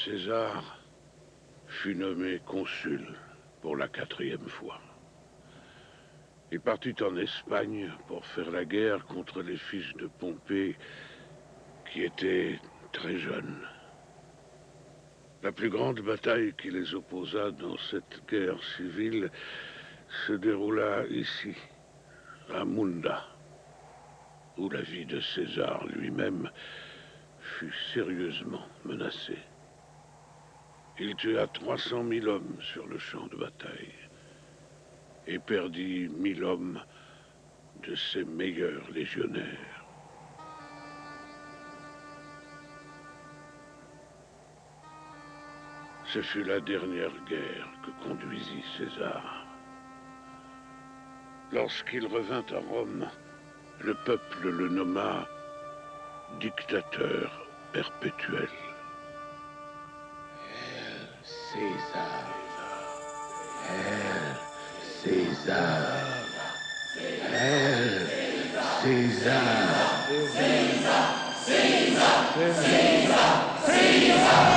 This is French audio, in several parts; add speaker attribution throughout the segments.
Speaker 1: César fut nommé consul pour la 4e fois. Il partit en Espagne pour faire la guerre contre les fils de Pompée qui étaient très jeunes. La plus grande bataille qui les opposa dans cette guerre civile se déroula ici, à Munda, où la vie de César lui-même fut sérieusement menacée. Il tua 300 000 hommes sur le champ de bataille et perdit 1000 hommes de ses meilleurs légionnaires. Ce fut la dernière guerre que conduisit César. Lorsqu'il revint à Rome, le peuple le nomma dictateur perpétuel.
Speaker 2: César. Hail César. Hail César.
Speaker 3: César. César. César. César.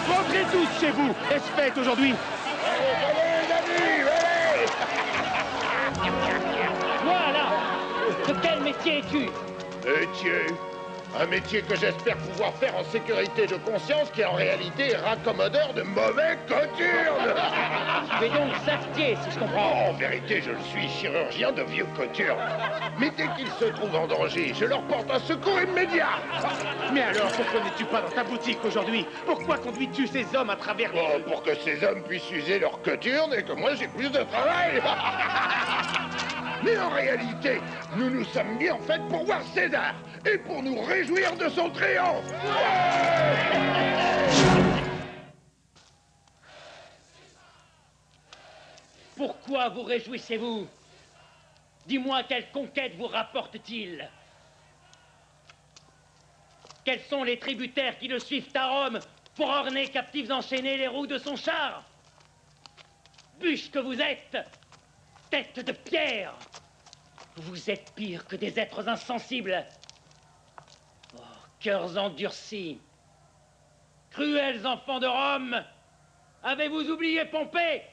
Speaker 4: Rentrez tous chez vous. Est-ce fête aujourd'hui?
Speaker 3: Allez, amis, allez!
Speaker 5: Voilà. De quel métier es-tu?
Speaker 3: Métier. Un métier que j'espère pouvoir faire en sécurité de conscience qui en réalité est raccommodeur de mauvais coturnes.
Speaker 5: Tu es donc savetier, si je comprends.
Speaker 3: En vérité, je le suis chirurgien de vieux coturnes. Mais dès qu'ils se trouvent en danger, je leur porte un secours immédiat.
Speaker 4: Mais alors, pourquoi n'es-tu pas dans ta boutique aujourd'hui? Pourquoi conduis-tu ces hommes à travers les...
Speaker 3: Oh, pour que ces hommes puissent user leurs coturnes et que moi j'ai plus de travail. Mais en réalité, nous nous sommes mis en fait pour voir César et pour nous réjouir de son triomphe.
Speaker 5: Pourquoi vous réjouissez-vous? Dis-moi, quelle conquête vous rapporte-t-il? Quels sont les tributaires qui le suivent à Rome pour orner captifs enchaînés les roues de son char? bûche que vous êtes! Tête de pierre! Vous êtes pire que des êtres insensibles! Oh, cœurs endurcis! Cruels enfants de Rome! Avez-vous oublié Pompée?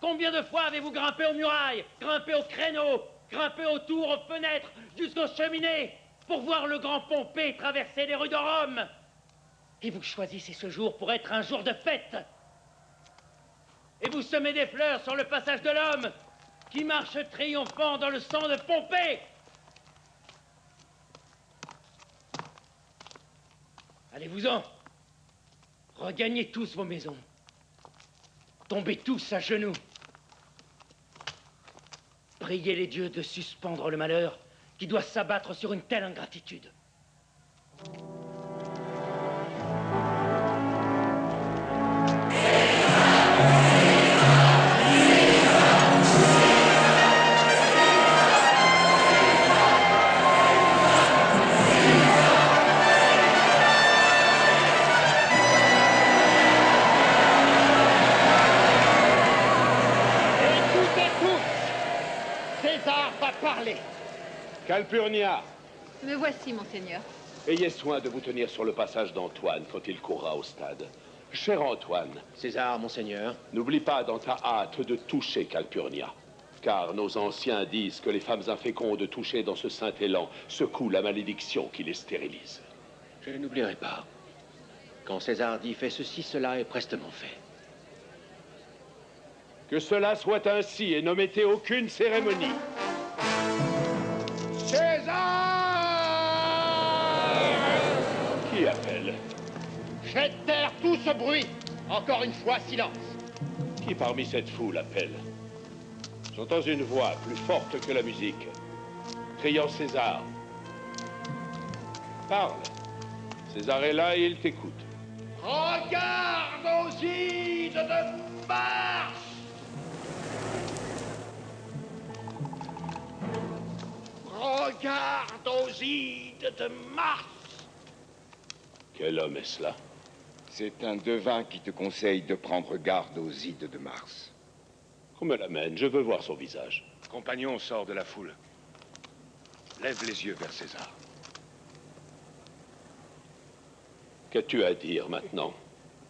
Speaker 5: Combien de fois avez-vous grimpé aux murailles, grimpé aux créneaux, grimpé aux tours, aux fenêtres, jusqu'aux cheminées, pour voir le grand Pompée traverser les rues de Rome? Et vous choisissez ce jour pour être un jour de fête. Et vous semez des fleurs sur le passage de l'homme, qui marche triomphant dans le sang de Pompée. Allez-vous-en. Regagnez tous vos maisons. Tombez tous à genoux. Priez les dieux de suspendre le malheur qui doit s'abattre sur une telle ingratitude.
Speaker 6: Calpurnia,
Speaker 7: Me voici, monseigneur.
Speaker 6: ayez soin de vous tenir sur le passage d'Antoine quand il courra au stade. Cher Antoine,
Speaker 8: César, monseigneur.
Speaker 6: n'oublie pas dans ta hâte de toucher Calpurnia. Car nos anciens disent que les femmes infécondes touchées dans ce saint élan secouent la malédiction qui les stérilise.
Speaker 8: Je n'oublierai pas. Quand César dit fais ceci, cela est prestement fait.
Speaker 6: Que cela soit ainsi et n'omettez aucune cérémonie.
Speaker 3: César!
Speaker 6: Qui appelle?
Speaker 3: Faites taire tout ce bruit. Encore une fois, silence.
Speaker 6: Qui parmi cette foule appelle? J'entends une voix plus forte que la musique, criant César. Parle. César est là et il t'écoute.
Speaker 3: Regarde aux ides de Mars! Regarde aux ides de Mars!
Speaker 6: Quel homme est cela?
Speaker 9: C'est un devin qui te conseille de prendre garde aux ides de Mars.
Speaker 6: Qu'on me l'amène, je veux voir son visage.
Speaker 9: Compagnon sort de la foule. Lève les yeux vers César.
Speaker 6: Qu'as-tu à dire maintenant?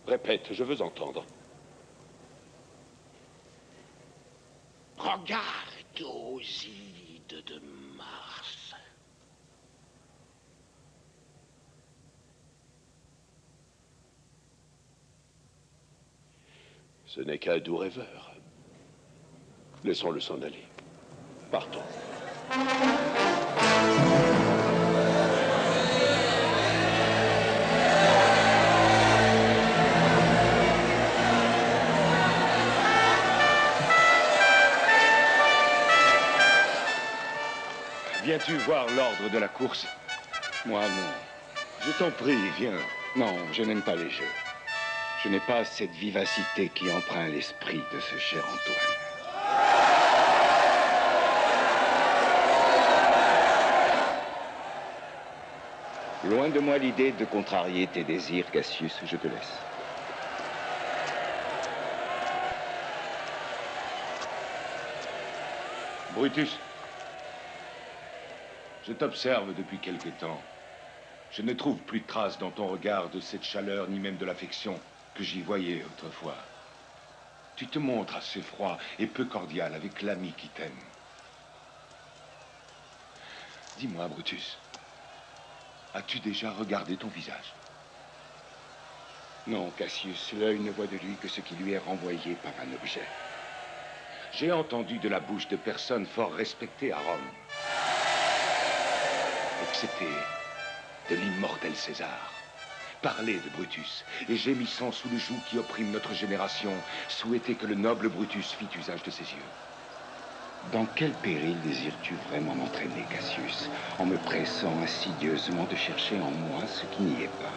Speaker 6: Répète, je veux entendre.
Speaker 3: Regarde aux ides de Mars.
Speaker 6: Ce n'est qu'un doux rêveur. Laissons-le s'en aller. Partons.
Speaker 9: Viens-tu voir l'ordre de la course? Moi, non. Je t'en prie, viens. Non, je n'aime pas les jeux. Je n'ai pas cette vivacité qui empreint l'esprit de ce cher Antoine. Loin de moi l'idée de contrarier tes désirs, Cassius, je te laisse.
Speaker 10: Brutus, je t'observe depuis quelque temps. Je ne trouve plus de traces dans ton regard de cette chaleur, ni même de l'affection que j'y voyais autrefois. Tu te montres assez froid et peu cordial avec l'ami qui t'aime. Dis-moi, Brutus, as-tu déjà regardé ton visage?
Speaker 9: Non, Cassius, l'œil ne voit de lui que ce qui lui est renvoyé par un objet.
Speaker 10: J'ai entendu de la bouche de personnes fort respectées à Rome, excepté de l'immortel César, parler de Brutus, et gémissant sous le joug qui opprime notre génération, souhaiter que le noble Brutus fît usage de ses yeux.
Speaker 9: Dans quel péril désires-tu vraiment m'entraîner, Cassius, en me pressant insidieusement de chercher en moi ce qui n'y est pas?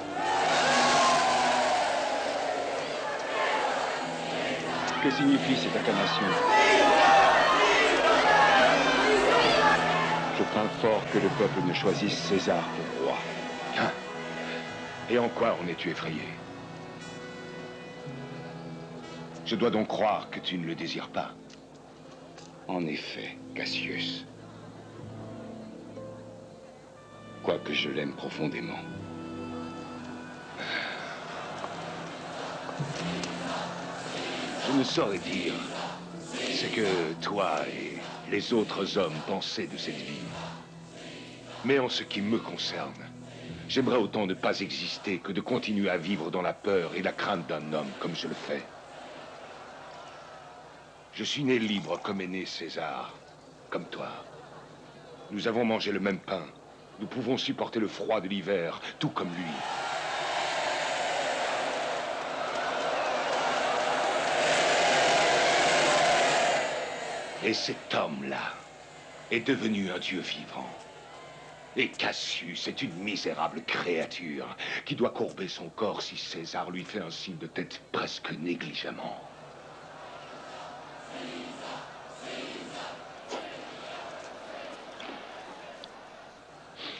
Speaker 9: Que signifie cette acclamation? Je crains fort que le peuple ne choisisse César pour roi.
Speaker 10: Hein? Et en quoi en es-tu effrayé? Je dois donc croire que tu ne le désires pas.
Speaker 9: En effet, Cassius. Quoique je l'aime profondément.
Speaker 10: Je ne saurais dire ce que toi et les autres hommes pensaient de cette vie. Mais en ce qui me concerne, j'aimerais autant ne pas exister que de continuer à vivre dans la peur et la crainte d'un homme comme je le fais. Je suis né libre comme est né César, comme toi. Nous avons mangé le même pain. Nous pouvons supporter le froid de l'hiver, tout comme lui. Et cet homme-là est devenu un dieu vivant. Et Cassius est une misérable créature qui doit courber son corps si César lui fait un signe de tête presque négligemment.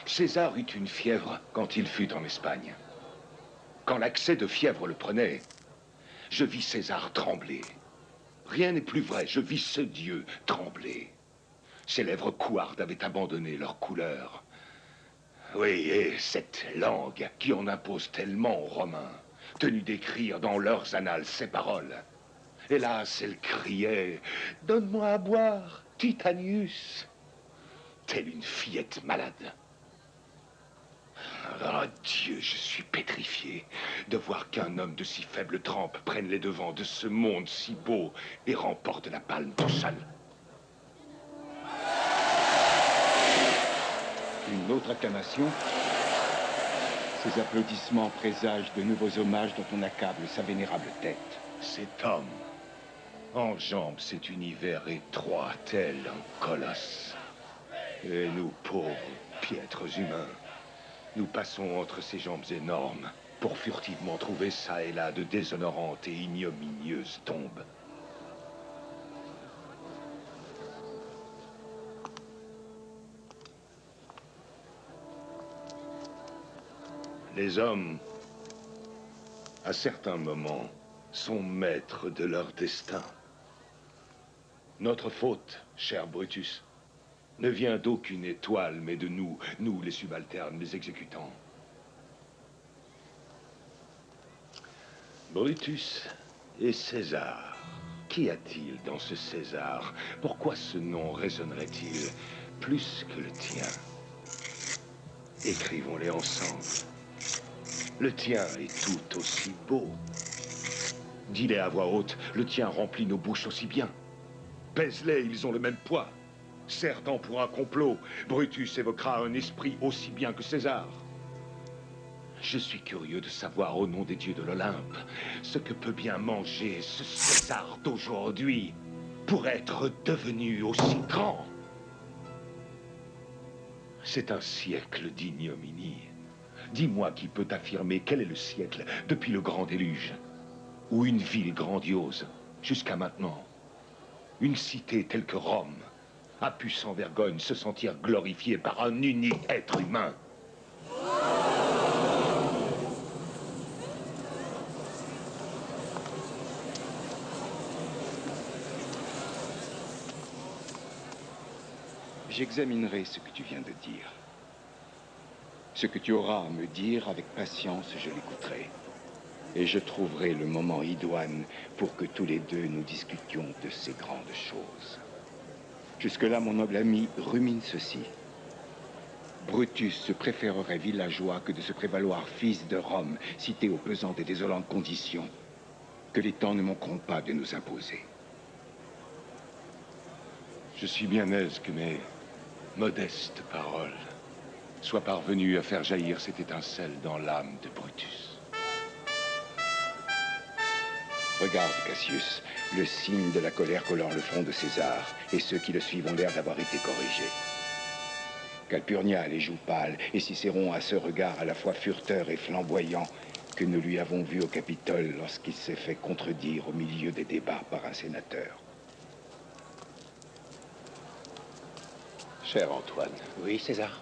Speaker 10: César eut une fièvre quand il fut en Espagne. Quand l'accès de fièvre le prenait, je vis César trembler. Rien n'est plus vrai, je vis ce dieu trembler. Ses lèvres couardes avaient abandonné leur couleur. Oui, et cette langue qui en impose tellement aux Romains, tenus d'écrire dans leurs annales ces paroles. Hélas, elle criait « Donne-moi à boire, Titanius !» telle une fillette malade. Oh Dieu, je suis pétrifié de voir qu'un homme de si faible trempe prenne les devants de ce monde si beau et remporte la palme tout seul.
Speaker 9: Une autre acclamation. Ces applaudissements présagent de nouveaux hommages dont on accable sa vénérable tête.
Speaker 10: Cet homme enjambe cet univers étroit tel un colosse. Et nous, pauvres, piètres humains, nous passons entre ces jambes énormes pour furtivement trouver çà et là de déshonorantes et ignominieuses tombes. Les hommes, à certains moments, sont maîtres de leur destin. Notre faute, cher Brutus, ne vient d'aucune étoile, mais de nous, nous les subalternes, les exécutants. Brutus et César. Qu'y a-t-il dans ce César? Pourquoi ce nom résonnerait-il plus que le tien? Écrivons-les ensemble. Le tien est tout aussi beau. Dis-les à voix haute, le tien remplit nos bouches aussi bien. Pèse-les, ils ont le même poids. Certes, pour un complot, Brutus évoquera un esprit aussi bien que César. Je suis curieux de savoir, au nom des dieux de l'Olympe, ce que peut bien manger ce César d'aujourd'hui pour être devenu aussi grand. C'est un siècle d'ignominie. Dis-moi qui peut affirmer quel est le siècle depuis le grand déluge, ou une ville grandiose jusqu'à maintenant. Une cité telle que Rome a pu sans vergogne se sentir glorifiée par un unique être humain.
Speaker 9: J'examinerai ce que tu viens de dire. Ce que tu auras à me dire, avec patience, je l'écouterai. Et je trouverai le moment idoine pour que tous les deux nous discutions de ces grandes choses. Jusque-là, mon noble ami rumine ceci. Brutus se préférerait villageois que de se prévaloir fils de Rome, cité aux pesantes et désolantes conditions que les temps ne manqueront pas de nous imposer.
Speaker 10: Je suis bien aise que mes modestes paroles soient parvenues à faire jaillir cette étincelle dans l'âme de Brutus.
Speaker 9: Regarde, Cassius, le signe de la colère collant le front de César, et ceux qui le suivent ont l'air d'avoir été corrigés. Calpurnia a les joues pâles, et Cicéron a ce regard à la fois furteur et flamboyant que nous lui avons vu au Capitole lorsqu'il s'est fait contredire au milieu des débats par un sénateur.
Speaker 6: Cher Antoine.
Speaker 8: Oui, César?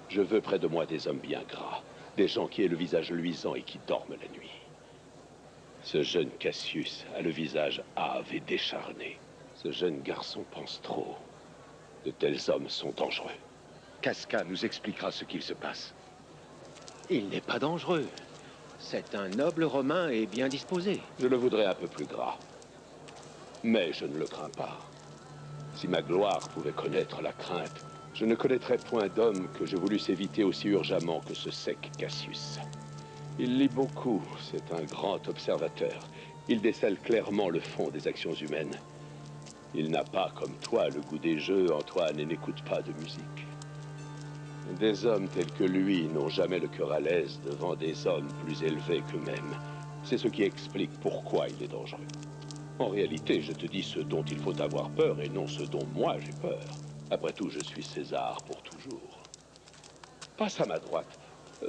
Speaker 6: Je veux près de moi des hommes bien gras, des gens qui aient le visage luisant et qui dorment la nuit. Ce jeune Cassius a le visage hâve et décharné. Ce jeune garçon pense trop. De tels hommes sont dangereux.
Speaker 10: Casca nous expliquera ce qu'il se passe.
Speaker 8: Il n'est pas dangereux. C'est un noble romain et bien disposé.
Speaker 6: Je le voudrais un peu plus gras. Mais je ne le crains pas. Si ma gloire pouvait connaître la crainte, je ne connaîtrais point d'homme que je voulusse éviter aussi urgemment que ce sec Cassius. Il lit beaucoup, c'est un grand observateur. Il décèle clairement le fond des actions humaines. Il n'a pas, comme toi, le goût des jeux, Antoine, et n'écoute pas de musique. Des hommes tels que lui n'ont jamais le cœur à l'aise devant des hommes plus élevés qu'eux-mêmes. C'est ce qui explique pourquoi il est dangereux. En réalité, je te dis ce dont il faut avoir peur et non ce dont moi j'ai peur. Après tout, je suis César pour toujours. Passe à ma droite.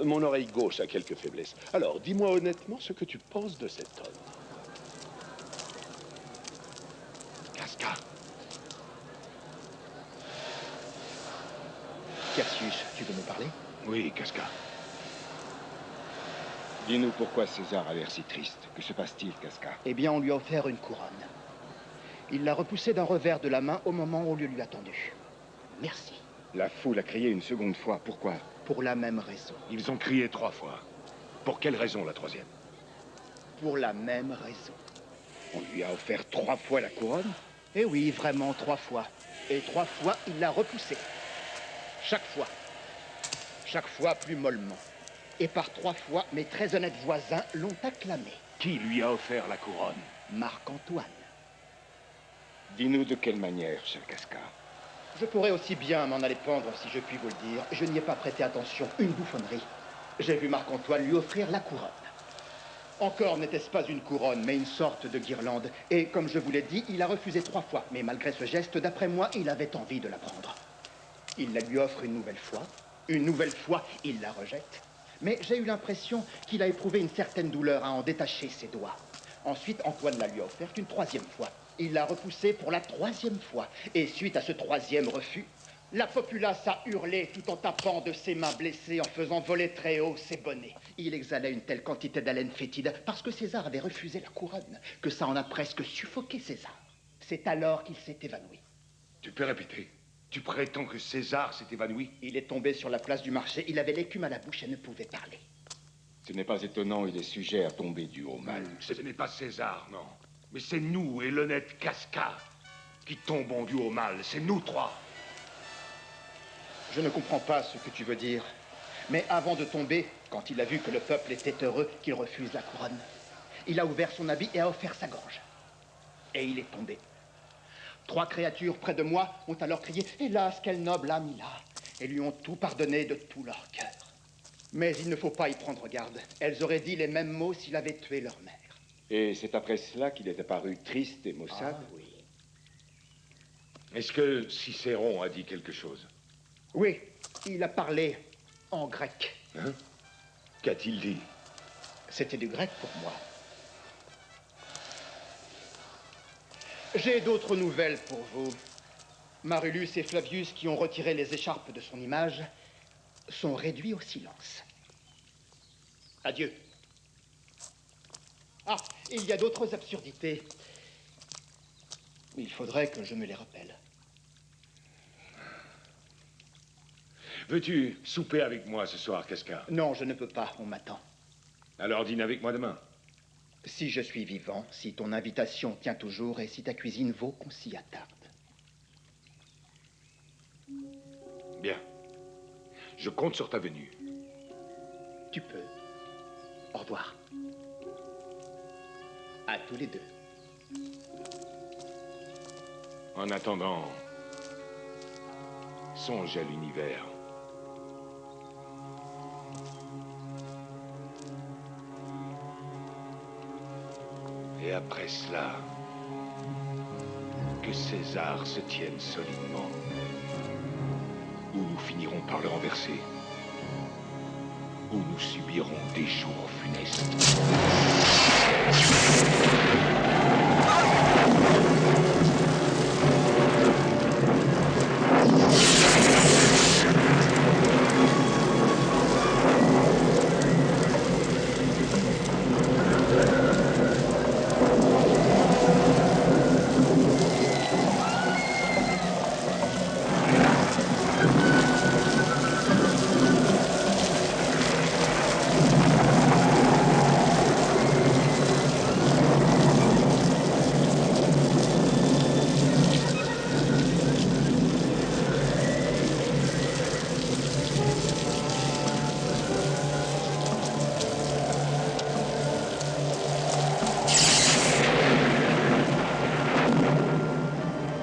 Speaker 6: Mon oreille gauche a quelques faiblesses. Alors, dis-moi honnêtement ce que tu penses de cet homme.
Speaker 10: Casca.
Speaker 11: Cassius, tu veux me parler?
Speaker 10: Oui, Casca.
Speaker 9: Dis-nous pourquoi César a l'air si triste. Que se passe-t-il, Casca?
Speaker 11: Eh bien, on lui a offert une couronne. Il l'a repoussée d'un revers de la main au moment où on lui a tendu. Merci.
Speaker 9: La foule a crié une seconde fois. Pourquoi?
Speaker 11: Pour la même raison.
Speaker 10: Ils ont crié 3 fois. Pour quelle raison, la 3e?
Speaker 11: Pour la même raison.
Speaker 9: On lui a offert 3 fois la couronne?
Speaker 11: Eh oui, vraiment 3 fois. Et 3 fois, il l'a repoussée. Chaque fois. Chaque fois plus mollement. Et par 3 fois, mes très honnêtes voisins l'ont acclamé.
Speaker 10: Qui lui a offert la couronne?
Speaker 11: Marc-Antoine.
Speaker 9: Dis-nous de quelle manière, cher Casca.
Speaker 11: Je pourrais aussi bien m'en aller pendre, si je puis vous le dire. Je n'y ai pas prêté attention. Une bouffonnerie. J'ai vu Marc-Antoine lui offrir la couronne. Encore n'était-ce pas une couronne, mais une sorte de guirlande. Et comme je vous l'ai dit, il a refusé 3 fois. Mais malgré ce geste, d'après moi, il avait envie de la prendre. Il la lui offre une nouvelle fois. Une nouvelle fois, il la rejette. Mais j'ai eu l'impression qu'il a éprouvé une certaine douleur à en détacher ses doigts. Ensuite, Antoine la lui a offerte une 3e fois. Il l'a repoussée pour la 3e fois. Et suite à ce 3e refus, la populace a hurlé tout en tapant de ses mains blessées, en faisant voler très haut ses bonnets. Il exhalait une telle quantité d'haleine fétide parce que César avait refusé la couronne, que ça en a presque suffoqué César. C'est alors qu'il s'est évanoui.
Speaker 10: Tu peux répéter? Tu prétends que César s'est évanoui?
Speaker 11: Il est tombé sur la place du marché, il avait l'écume à la bouche et ne pouvait parler.
Speaker 9: Ce n'est pas étonnant, il est sujet à tomber du haut mal.
Speaker 10: Ce n'est pas César, non. Mais c'est nous et l'honnête Casca qui tombons du haut mal. C'est nous 3.
Speaker 11: Je ne comprends pas ce que tu veux dire. Mais avant de tomber, quand il a vu que le peuple était heureux qu'il refuse la couronne, il a ouvert son habit et a offert sa gorge. Et il est tombé. 3 créatures près de moi ont alors crié « Hélas, quel noble âme il a !» et lui ont tout pardonné de tout leur cœur. Mais il ne faut pas y prendre garde. Elles auraient dit les mêmes mots s'il avait tué leur mère.
Speaker 9: Et c'est après cela qu'il est apparu triste et maussade?
Speaker 11: Ah oui.
Speaker 10: Est-ce que Cicéron a dit quelque chose?
Speaker 11: Oui, il a parlé en grec.
Speaker 10: Hein? Qu'a-t-il dit?
Speaker 11: C'était du grec pour moi. J'ai d'autres nouvelles pour vous. Marulus et Flavius, qui ont retiré les écharpes de son image, sont réduits au silence. Adieu. Ah, il y a d'autres absurdités. Il faudrait que je me les rappelle.
Speaker 10: Veux-tu souper avec moi ce soir, Casca?
Speaker 11: Non, je ne peux pas, on m'attend.
Speaker 10: Alors dîne avec moi demain.
Speaker 11: Si je suis vivant, si ton invitation tient toujours et si ta cuisine vaut qu'on s'y attarde.
Speaker 10: Bien. Je compte sur ta venue.
Speaker 11: Tu peux. Au revoir. À tous les 2.
Speaker 10: En attendant, songe à l'univers. Et après cela, que César se tienne solidement, ou nous finirons par le renverser, ou nous subirons des jours funestes.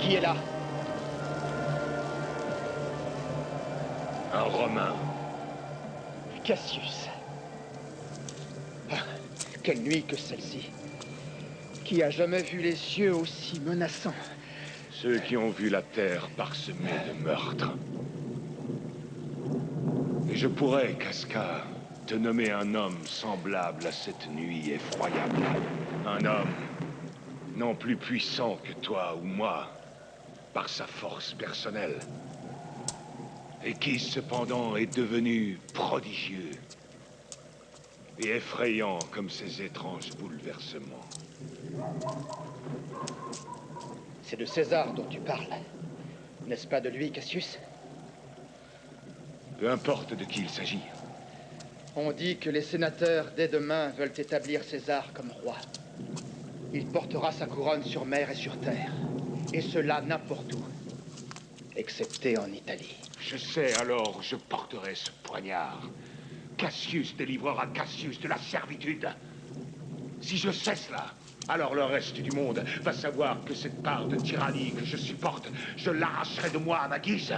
Speaker 11: Qui est là?
Speaker 10: Un Romain.
Speaker 11: Cassius. Ah, quelle nuit que celle-ci. Qui a jamais vu les cieux aussi menaçants?
Speaker 10: Ceux qui ont vu la terre parsemée de meurtres. Et je pourrais, Casca, te nommer un homme semblable à cette nuit effroyable. Un homme non plus puissant que toi ou moi, par sa force personnelle, et qui cependant est devenu prodigieux et effrayant comme ses étranges bouleversements.
Speaker 11: C'est de César dont tu parles. N'est-ce pas de lui, Cassius?
Speaker 10: Peu importe de qui il s'agit.
Speaker 11: On dit que les sénateurs, dès demain, veulent établir César comme roi. Il portera sa couronne sur mer et sur terre. Et cela n'importe où. Excepté en Italie.
Speaker 10: Je sais, alors je porterai ce poignard. Cassius délivrera Cassius de la servitude. Si je sais cela, alors le reste du monde va savoir que cette part de tyrannie que je supporte, je l'arracherai de moi à ma guise.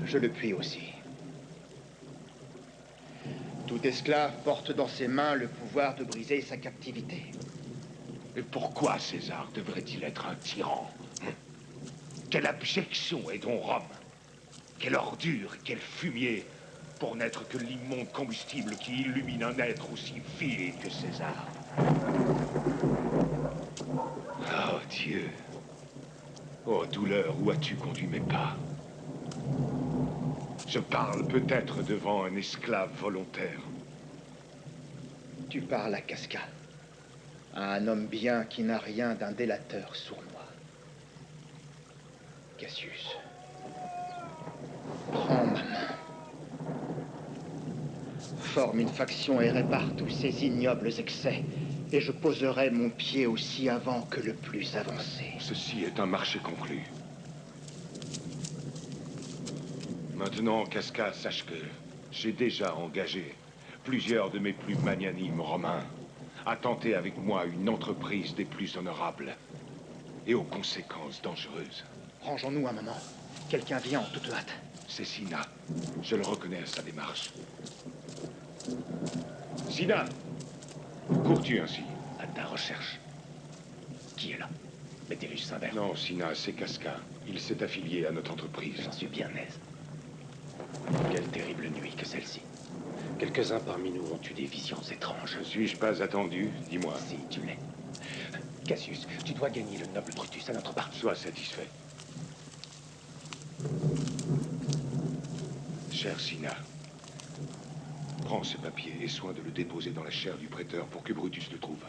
Speaker 11: Je le puis aussi. Tout esclave porte dans ses mains le pouvoir de briser sa captivité.
Speaker 10: Et pourquoi César devrait-il être un tyran? Quelle abjection est donc Rome? Quelle ordure et quel fumier pour n'être que l'immonde combustible qui illumine un être aussi vil que César. Oh Dieu! Oh douleur, où as-tu conduit mes pas? Je parle peut-être devant un esclave volontaire.
Speaker 11: Tu parles à Casca, à un homme bien qui n'a rien d'un délateur sournois. Cassius, prends ma main. Forme une faction et répare tous ces ignobles excès, et je poserai mon pied aussi avant que le plus avancé.
Speaker 10: Ceci est un marché conclu. Maintenant, Casca, sache que j'ai déjà engagé plusieurs de mes plus magnanimes Romains à tenter avec moi une entreprise des plus honorables et aux conséquences dangereuses.
Speaker 11: Rangeons-nous un moment. Quelqu'un vient en toute hâte.
Speaker 10: C'est Cinna. Je le reconnais à sa démarche. Cinna! Cours-tu ainsi?
Speaker 8: À ta recherche. Qui est là? Métellus Saint-Bert.
Speaker 10: Non, Cinna, c'est Casca. Il s'est affilié à notre entreprise.
Speaker 8: J'en suis bien aise. Quelle terrible nuit que celle-ci. Quelques-uns parmi nous ont eu des visions étranges.
Speaker 10: Ne suis-je pas attendu? Dis-moi.
Speaker 8: Si, tu l'es. Cassius, tu dois gagner le noble Brutus à notre part.
Speaker 10: Sois satisfait. Cher Cinna, prends ce papier et soin de le déposer dans la chaire du prêteur pour que Brutus le trouve.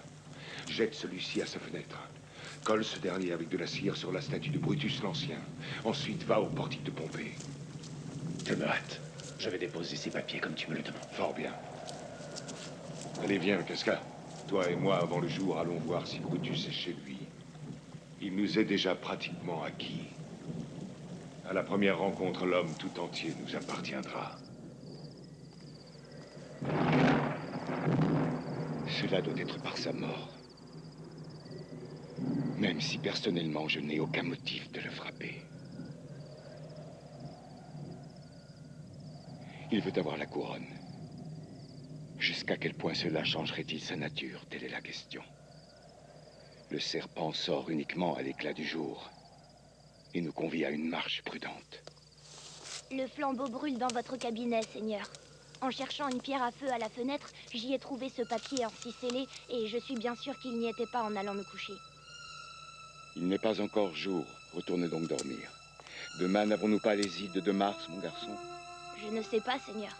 Speaker 10: Jette celui-ci à sa fenêtre. Colle ce dernier avec de la cire sur la statue de Brutus l'Ancien. Ensuite, va au portique de Pompée.
Speaker 8: Je me hâte. Je vais déposer ces papiers comme tu me le demandes.
Speaker 10: Fort bien. Allez, viens, Casca. Toi et moi, avant le jour, allons voir si Brutus est chez lui. Il nous est déjà pratiquement acquis. À la première rencontre, l'homme tout entier nous appartiendra.
Speaker 9: Cela doit être par sa mort. Même si personnellement je n'ai aucun motif de le frapper. Il veut avoir la couronne. Jusqu'à quel point cela changerait-il sa nature? Telle est la question. Le serpent sort uniquement à l'éclat du jour et nous convie à une marche prudente.
Speaker 12: Le flambeau brûle dans votre cabinet, Seigneur. En cherchant une pierre à feu à la fenêtre, j'y ai trouvé ce papier ainsi scellé, et je suis bien sûr qu'il n'y était pas en allant me coucher.
Speaker 9: Il n'est pas encore jour. Retourne donc dormir. Demain, n'avons-nous pas les ides de Mars, mon garçon?
Speaker 12: Je ne sais pas, Seigneur.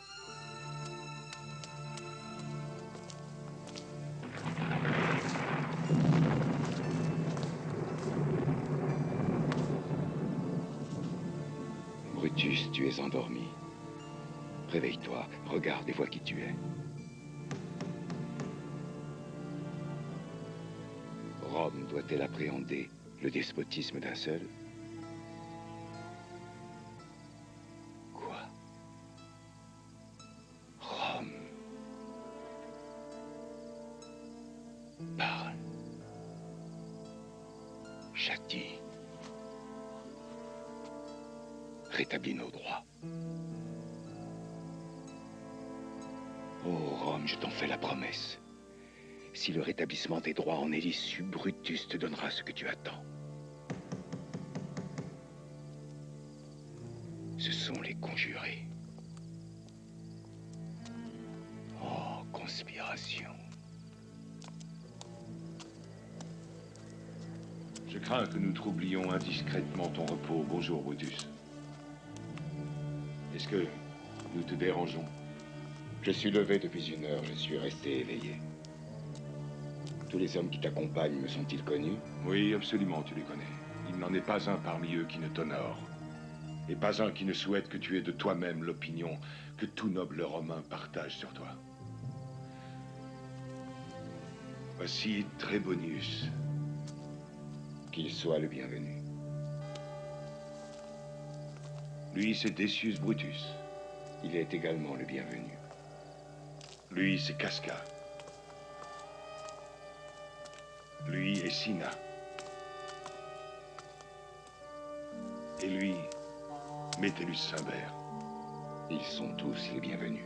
Speaker 9: Brutus, tu es endormi. Réveille-toi, regarde et vois qui tu es. Rome doit-elle appréhender le despotisme d'un seul? Quoi? Rome. Parle.
Speaker 2: châtie. Rétablis nos droits. Oh, Rome, je t'en fais la promesse. Si le rétablissement des droits en est l'issue, Brutus te donnera ce que tu attends. Ce sont les conjurés. Oh, conspiration.
Speaker 10: Je crains que nous troublions indiscrètement ton repos. Bonjour, Brutus. Est-ce que nous te dérangeons?
Speaker 2: Je suis levé depuis 1 heure, je suis resté éveillé. Tous les hommes qui t'accompagnent me sont-ils connus?
Speaker 10: Oui, absolument, tu les connais. Il n'en est pas un parmi eux qui ne t'honore. Et pas un qui ne souhaite que tu aies de toi-même l'opinion que tout noble Romain partage sur toi. Voici Trébonius.
Speaker 2: Qu'il soit le bienvenu.
Speaker 10: Lui, c'est Decius Brutus.
Speaker 2: Il est également le bienvenu.
Speaker 10: Lui, c'est Casca. Lui est Cinna. Et lui, Metellus Cimber.
Speaker 2: Ils sont tous les bienvenus.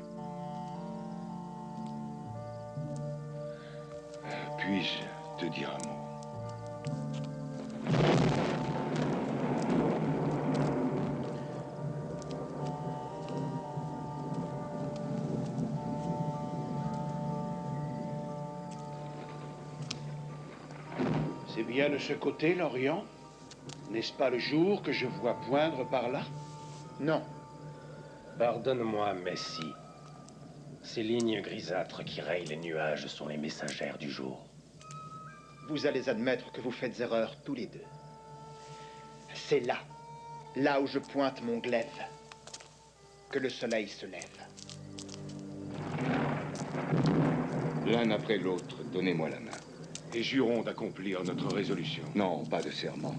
Speaker 10: Puis-je te dire un mot?
Speaker 13: C'est bien de ce côté, l'Orient? N'est-ce pas le jour que je vois poindre par là?
Speaker 11: Non.
Speaker 8: Pardonne-moi, Messie. Ces lignes grisâtres qui rayent les nuages sont les messagères du jour.
Speaker 11: Vous allez admettre que vous faites erreur tous les deux. C'est là, là où je pointe mon glaive, que le soleil se lève.
Speaker 2: L'un après l'autre, donnez-moi la main.
Speaker 10: Et jurons d'accomplir notre résolution.
Speaker 2: Non, pas de serment.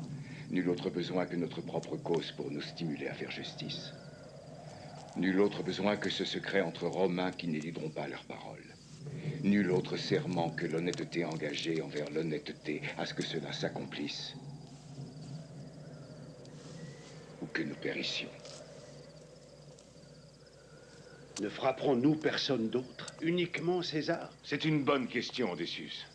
Speaker 2: Nul autre besoin que notre propre cause pour nous stimuler à faire justice. Nul autre besoin que ce secret entre Romains qui n'éluderont pas leurs paroles. Nul autre serment que l'honnêteté engagée envers l'honnêteté à ce que cela s'accomplisse. Ou que nous périssions.
Speaker 13: Ne frapperons-nous personne d'autre? Uniquement César?
Speaker 10: C'est une bonne question, Decius.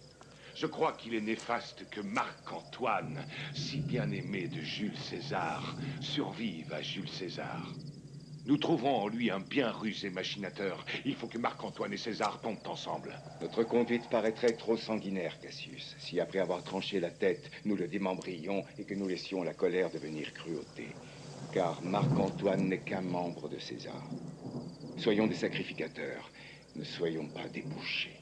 Speaker 10: Je crois qu'il est néfaste que Marc-Antoine, si bien aimé de Jules César, survive à Jules César. Nous trouvons en lui un bien rusé machinateur. Il faut que Marc-Antoine et César tombent ensemble.
Speaker 2: Notre conduite paraîtrait trop sanguinaire, Cassius. Si après avoir tranché la tête, nous le démembrions et que nous laissions la colère devenir cruauté. Car Marc-Antoine n'est qu'un membre de César. Soyons des sacrificateurs, ne soyons pas des bouchers.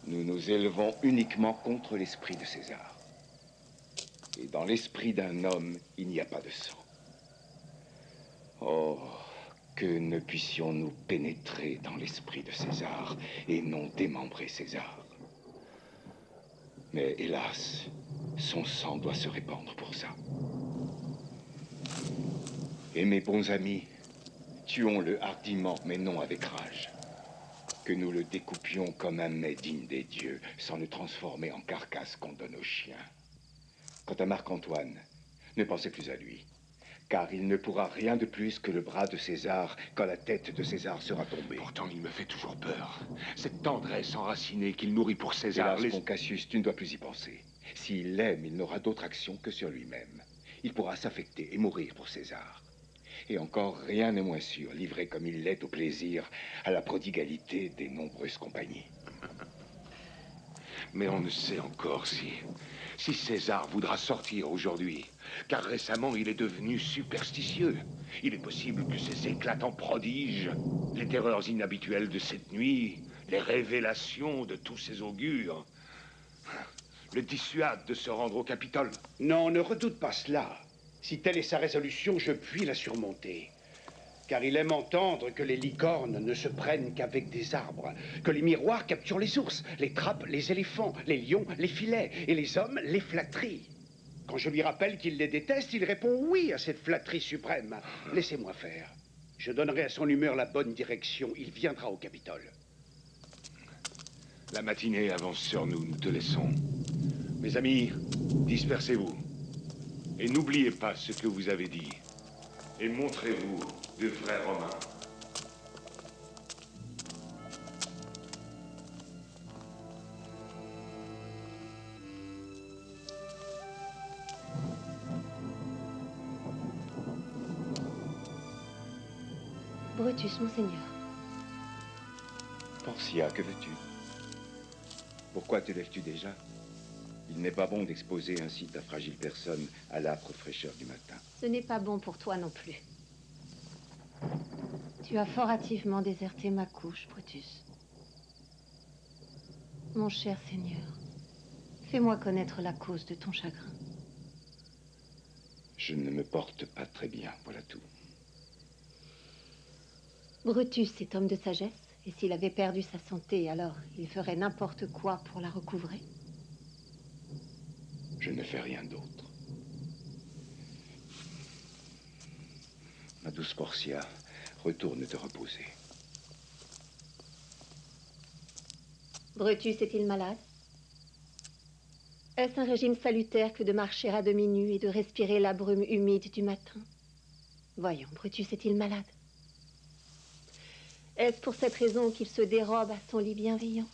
Speaker 2: Nous nous élevons uniquement contre l'esprit de César. Et dans l'esprit d'un homme, il n'y a pas de sang. Oh, que ne puissions-nous pénétrer dans l'esprit de César et non démembrer César. Mais hélas, son sang doit se répandre pour ça. Et mes bons amis, tuons-le hardiment, mais non avec rage. Que nous le découpions comme un mets digne des dieux, sans le transformer en carcasse qu'on donne aux chiens. Quant à Marc-Antoine, ne pensez plus à lui, car il ne pourra rien de plus que le bras de César quand la tête de César sera tombée.
Speaker 10: Pourtant, il me fait toujours peur. Cette tendresse enracinée qu'il nourrit pour César...
Speaker 2: Hélas, mon Cassius, tu ne dois plus y penser. S'il l'aime, il n'aura d'autre action que sur lui-même. Il pourra s'affecter et mourir pour César. Et encore, rien n'est moins sûr, livré comme il l'est au plaisir, à la prodigalité des nombreuses compagnies.
Speaker 10: Mais on ne sait encore si César voudra sortir aujourd'hui. Car récemment, il est devenu superstitieux. Il est possible que ces éclatants prodiges, les terreurs inhabituelles de cette nuit, les révélations de tous ces augures, le dissuadent de se rendre au Capitole.
Speaker 13: Non, ne redoute pas cela. Si telle est sa résolution, je puis la surmonter. Car il aime entendre que les licornes ne se prennent qu'avec des arbres, que les miroirs capturent les ours, les trappes, les éléphants, les lions, les filets, et les hommes, les flatteries. Quand je lui rappelle qu'il les déteste, il répond oui à cette flatterie suprême. Laissez-moi faire. Je donnerai à son humeur la bonne direction. Il viendra au Capitole.
Speaker 10: La matinée avance sur nous, nous te laissons. Mes amis, dispersez-vous. Et n'oubliez pas ce que vous avez dit. Et montrez-vous de vrais Romains.
Speaker 14: Brutus, monseigneur.
Speaker 2: Portia, que veux-tu? Pourquoi te lèves-tu déjà? Il n'est pas bon d'exposer ainsi ta fragile personne à l'âpre fraîcheur du matin.
Speaker 14: Ce n'est pas bon pour toi non plus. Tu as fort hâtivement déserté ma couche, Brutus. Mon cher Seigneur, fais-moi connaître la cause de ton chagrin.
Speaker 2: Je ne me porte pas très bien, voilà tout.
Speaker 14: Brutus est homme de sagesse, et s'il avait perdu sa santé, alors il ferait n'importe quoi pour la recouvrer.
Speaker 2: Je ne fais rien d'autre. Ma douce Portia, retourne te reposer.
Speaker 14: Brutus est-il malade? Est-ce un régime salutaire que de marcher à demi nu et de respirer la brume humide du matin? Voyons, Brutus est-il malade? Est-ce pour cette raison qu'il se dérobe à son lit bienveillant,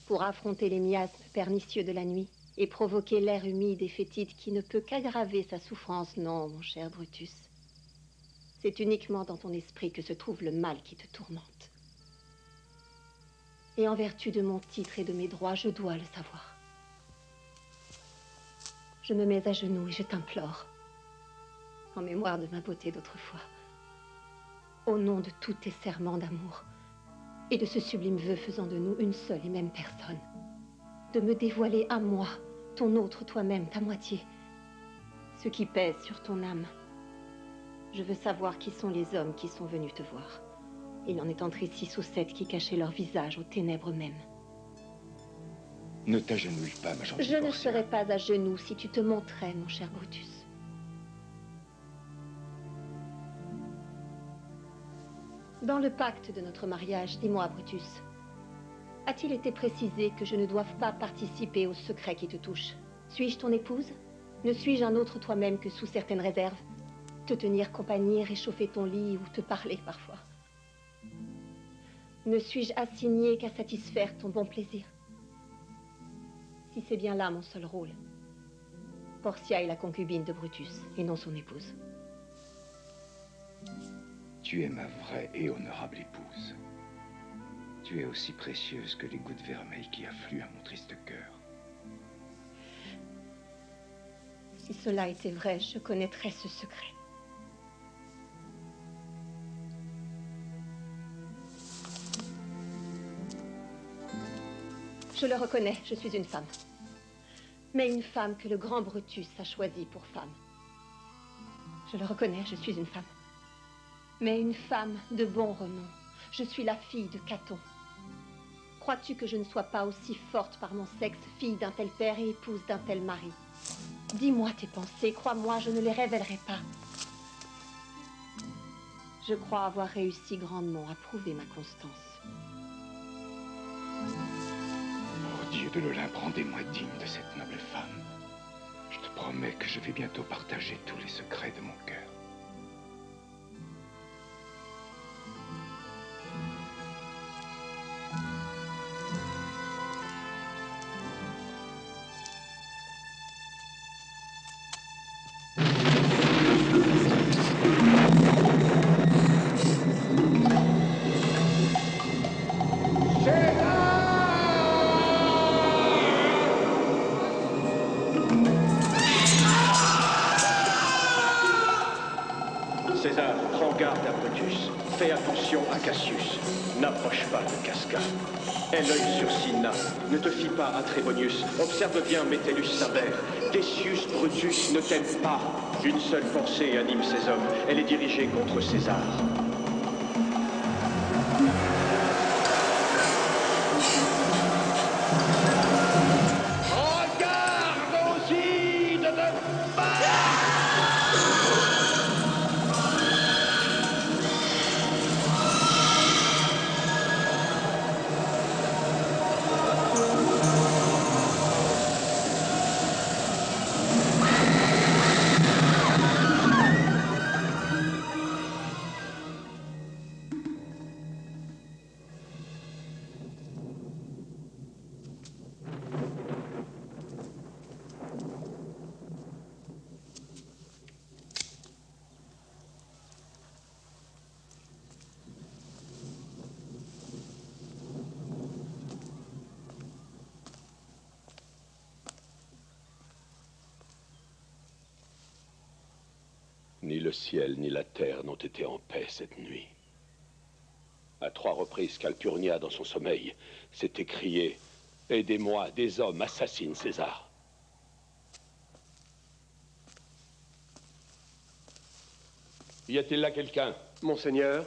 Speaker 14: pour affronter les miasmes pernicieux de la nuit et provoquer l'air humide et fétide qui ne peut qu'aggraver sa souffrance? Non, mon cher Brutus. C'est uniquement dans ton esprit que se trouve le mal qui te tourmente. Et en vertu de mon titre et de mes droits, je dois le savoir. Je me mets à genoux et je t'implore, en mémoire de ma beauté d'autrefois, au nom de tous tes serments d'amour et de ce sublime vœu faisant de nous une seule et même personne, de me dévoiler à moi, ton autre toi-même, ta moitié, ce qui pèse sur ton âme. Je veux savoir qui sont les hommes qui sont venus te voir. Il en est entré 6 ou 7 qui cachaient leur visage aux ténèbres mêmes.
Speaker 2: Ne t'agenouille pas, ma gentille
Speaker 14: Je ne
Speaker 2: Portia.
Speaker 14: serais pas à genoux si tu te montrais, mon cher Brutus. Dans le pacte de notre mariage, dis-moi, Brutus, a-t-il été précisé que je ne doive pas participer au secret qui te touche? Suis-je ton épouse? Ne suis-je un autre toi-même que sous certaines réserves? Te tenir compagnie, réchauffer ton lit ou te parler parfois? Ne suis-je assignée qu'à satisfaire ton bon plaisir? Si c'est bien là mon seul rôle, Portia est la concubine de Brutus et non son épouse.
Speaker 2: Tu es ma vraie et honorable épouse. Tu es aussi précieuse que les gouttes vermeilles qui affluent à mon triste cœur.
Speaker 14: Si cela était vrai, je connaîtrais ce secret. Je le reconnais, je suis une femme. Mais une femme que le grand Brutus a choisie pour femme. Je le reconnais, je suis une femme. Mais une femme de bon renom. Je suis la fille de Caton. Crois-tu que je ne sois pas aussi forte par mon sexe, fille d'un tel père et épouse d'un tel mari? Dis-moi tes pensées, crois-moi, je ne les révélerai pas. Je crois avoir réussi grandement à prouver ma constance.
Speaker 2: Oh Dieu de l'Olympe, rendez-moi digne de cette noble femme. Je te promets que je vais bientôt partager tous les secrets de mon cœur.
Speaker 8: César, prends garde à Brutus. Fais attention à Cassius. N'approche pas de Casca. Aie l'œil sur Cinna. Ne te fie pas à Trébonius. Observe bien Metellus Cimber. Decius Brutus ne t'aime pas. Une seule pensée anime ces hommes. Elle est dirigée contre César.
Speaker 3: Regarde aussi de te battre!
Speaker 6: Ni le ciel ni la terre n'ont été en paix cette nuit. À 3 reprises, Calpurnia, dans son sommeil, s'est écrié « Aidez-moi, des hommes assassinent César ». Y a-t-il là quelqu'un?
Speaker 8: Monseigneur.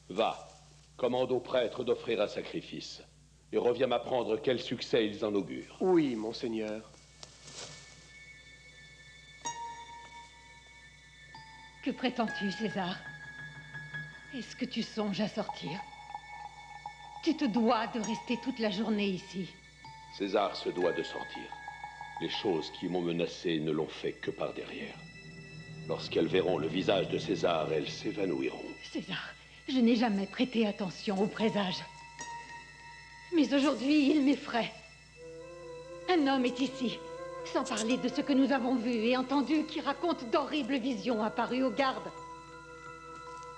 Speaker 6: Va, commande aux prêtres d'offrir un sacrifice, et reviens m'apprendre quel succès ils en augurent.
Speaker 8: Oui, monseigneur.
Speaker 14: Que prétends-tu, César? Est-ce que tu songes à sortir? Tu te dois de rester toute la journée ici.
Speaker 6: César se doit de sortir. Les choses qui m'ont menacé ne l'ont fait que par derrière. Lorsqu'elles verront le visage de César, elles s'évanouiront.
Speaker 14: César, je n'ai jamais prêté attention aux présages. Mais aujourd'hui, il m'effraie. Un homme est ici, sans parler de ce que nous avons vu et entendu, qui raconte d'horribles visions apparues aux gardes.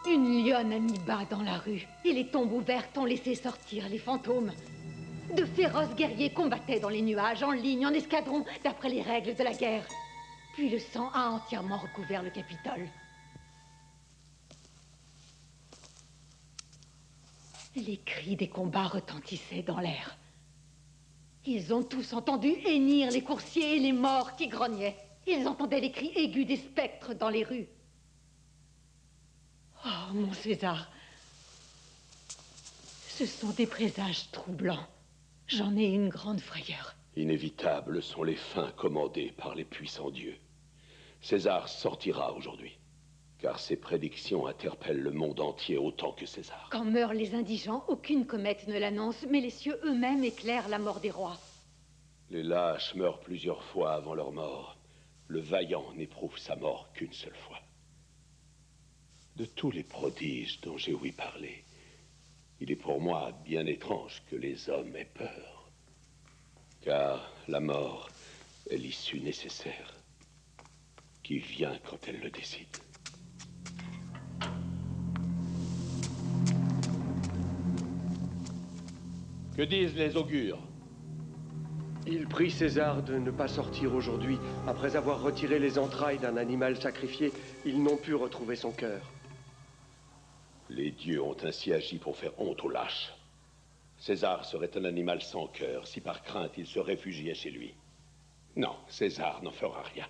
Speaker 14: Une lionne a mis bas dans la rue, et les tombes ouvertes ont laissé sortir les fantômes. De féroces guerriers combattaient dans les nuages, en ligne, en escadron, d'après les règles de la guerre. Puis le sang a entièrement recouvert le Capitole. Les cris des combats retentissaient dans l'air. Ils ont tous entendu hennir les coursiers et les morts qui grognaient. Ils entendaient les cris aigus des spectres dans les rues. Oh, mon César, ce sont des présages troublants. J'en ai une grande frayeur.
Speaker 6: Inévitables sont les fins commandées par les puissants dieux. César sortira aujourd'hui, car ses prédictions interpellent le monde entier autant que César.
Speaker 14: Quand meurent les indigents, aucune comète ne l'annonce, mais les cieux eux-mêmes éclairent la mort des rois.
Speaker 6: Les lâches meurent plusieurs fois avant leur mort. Le vaillant n'éprouve sa mort qu'une seule fois. De tous les prodiges dont j'ai ouï parler, il est pour moi bien étrange que les hommes aient peur. Car la mort est l'issue nécessaire, qui vient quand elle le décide. Que disent les augures?
Speaker 8: Il prie César de ne pas sortir aujourd'hui. Après avoir retiré les entrailles d'un animal sacrifié, ils n'ont pu retrouver son cœur.
Speaker 6: Les dieux ont ainsi agi pour faire honte aux lâches. César serait un animal sans cœur si par crainte il se réfugiait chez lui. Non, César n'en fera rien.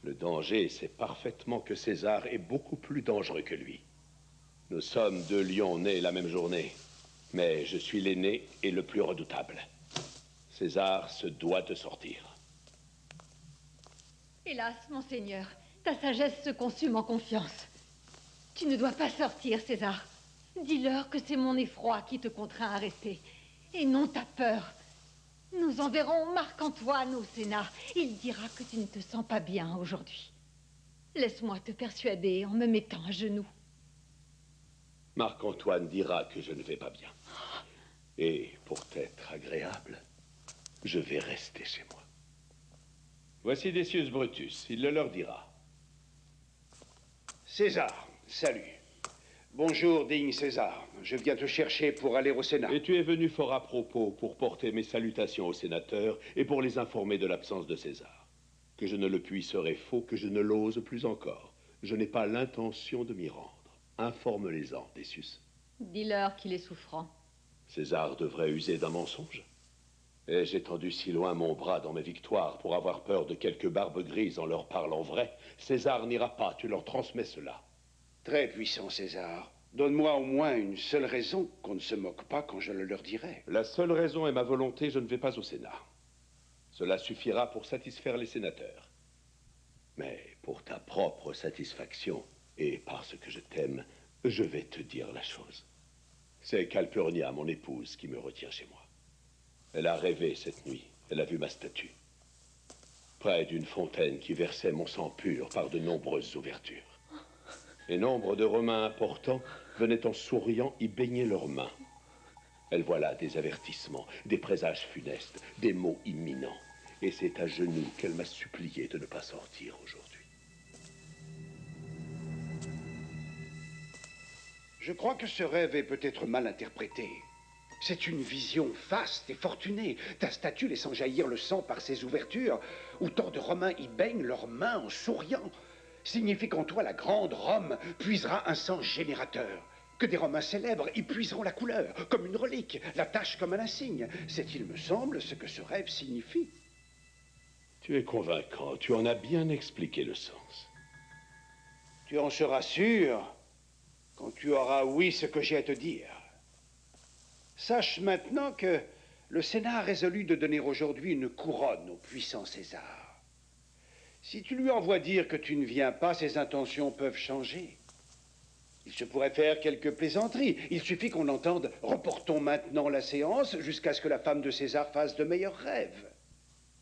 Speaker 6: Le danger, c'est parfaitement que César est beaucoup plus dangereux que lui. Nous sommes 2 lions nés la même journée, mais je suis l'aîné et le plus redoutable. César se doit de sortir.
Speaker 14: Hélas, monseigneur, ta sagesse se consume en confiance. Tu ne dois pas sortir, César. Dis-leur que c'est mon effroi qui te contraint à rester, et non ta peur. Nous enverrons Marc-Antoine au Sénat. Il dira que tu ne te sens pas bien aujourd'hui. Laisse-moi te persuader en me mettant à genoux.
Speaker 6: Marc-Antoine dira que je ne vais pas bien. Et pour t'être agréable, je vais rester chez moi. Voici Decius Brutus, il le leur dira.
Speaker 13: César, salut. Bonjour, digne César. Je viens te chercher pour aller au Sénat.
Speaker 6: Et tu es venu fort à propos pour porter mes salutations aux sénateurs et pour les informer de l'absence de César. Que je ne le puis serait faux, que je ne l'ose plus encore. Je n'ai pas l'intention de m'y rendre. Informe-les-en, Decius.
Speaker 14: Dis-leur qu'il est souffrant.
Speaker 6: César devrait user d'un mensonge. Ai-je étendu si loin mon bras dans mes victoires pour avoir peur de quelques barbes grises en leur parlant vrai? César n'ira pas, tu leur transmets cela.
Speaker 13: Très puissant, César. Donne-moi au moins une seule raison qu'on ne se moque pas quand je le leur dirai.
Speaker 6: La seule raison est ma volonté, je ne vais pas au Sénat. Cela suffira pour satisfaire les sénateurs. Mais pour ta propre satisfaction, et parce que je t'aime, je vais te dire la chose. C'est Calpurnia, mon épouse, qui me retire chez moi. Elle a rêvé cette nuit, elle a vu ma statue. Près d'une fontaine qui versait mon sang pur par de nombreuses ouvertures. Et nombre de Romains importants venaient en souriant y baigner leurs mains. Elle voit là des avertissements, des présages funestes, des maux imminents. Et c'est à genoux qu'elle m'a supplié de ne pas sortir aujourd'hui.
Speaker 13: Je crois que ce rêve est peut-être mal interprété. C'est une vision faste et fortunée. Ta statue laissant jaillir le sang par ses ouvertures, où tant de Romains y baignent leurs mains en souriant. signifie qu'en toi, la grande Rome puisera un sang générateur. Que des Romains célèbres y puiseront la couleur, comme une relique, la tache comme un insigne. C'est, il me semble, ce que ce rêve signifie.
Speaker 6: Tu es convaincant, tu en as bien expliqué le sens.
Speaker 13: Tu en seras sûr quand tu auras oui ce que j'ai à te dire. Sache maintenant que le Sénat a résolu de donner aujourd'hui une couronne au puissant César. Si tu lui envoies dire que tu ne viens pas, ses intentions peuvent changer. Il se pourrait faire quelques plaisanteries. Il suffit qu'on entende « Reportons maintenant la séance jusqu'à ce que la femme de César fasse de meilleurs rêves ».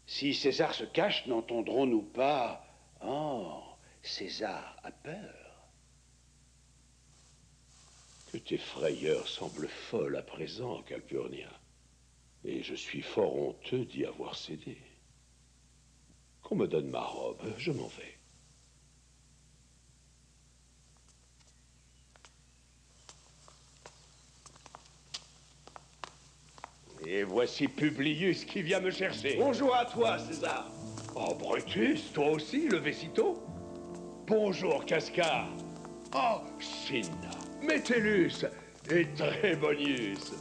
Speaker 13: Si César se cache, n'entendrons-nous pas « Oh, César a peur ».
Speaker 6: Que tes frayeurs semblent folles à présent, Calpurnia. Et je suis fort honteux d'y avoir cédé. Qu'on me donne ma robe, je m'en vais. Et voici Publius qui vient me chercher.
Speaker 15: Bonjour à toi, César.
Speaker 6: Oh, Brutus, toi aussi, le Vésito? Bonjour, Casca. Oh, Cinna, Metellus et Trébonius.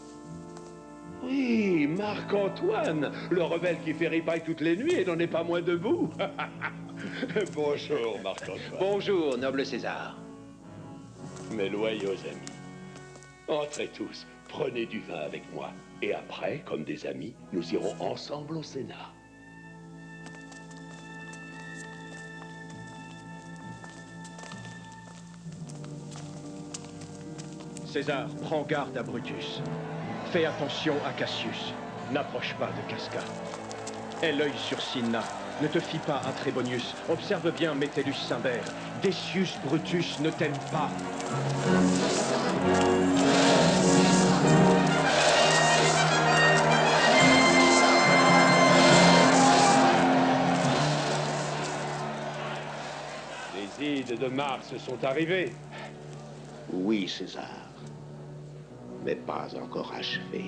Speaker 6: Oui, Marc-Antoine, le rebelle qui fait ripaille toutes les nuits et n'en est pas moins debout. Bonjour, Marc-Antoine.
Speaker 15: Bonjour, noble César.
Speaker 6: Mes loyaux amis, entrez tous, prenez du vin avec moi. Et après, comme des amis, nous irons ensemble au Sénat.
Speaker 8: César, prends garde à Brutus. Fais attention à Cassius. N'approche pas de Casca. Aie l'œil sur Cinna. Ne te fie pas à Trébonius. Observe bien Metellus Cimber. Decius Brutus ne t'aime pas.
Speaker 6: Les ides de Mars sont arrivées.
Speaker 15: Oui, César. Mais pas encore achevé.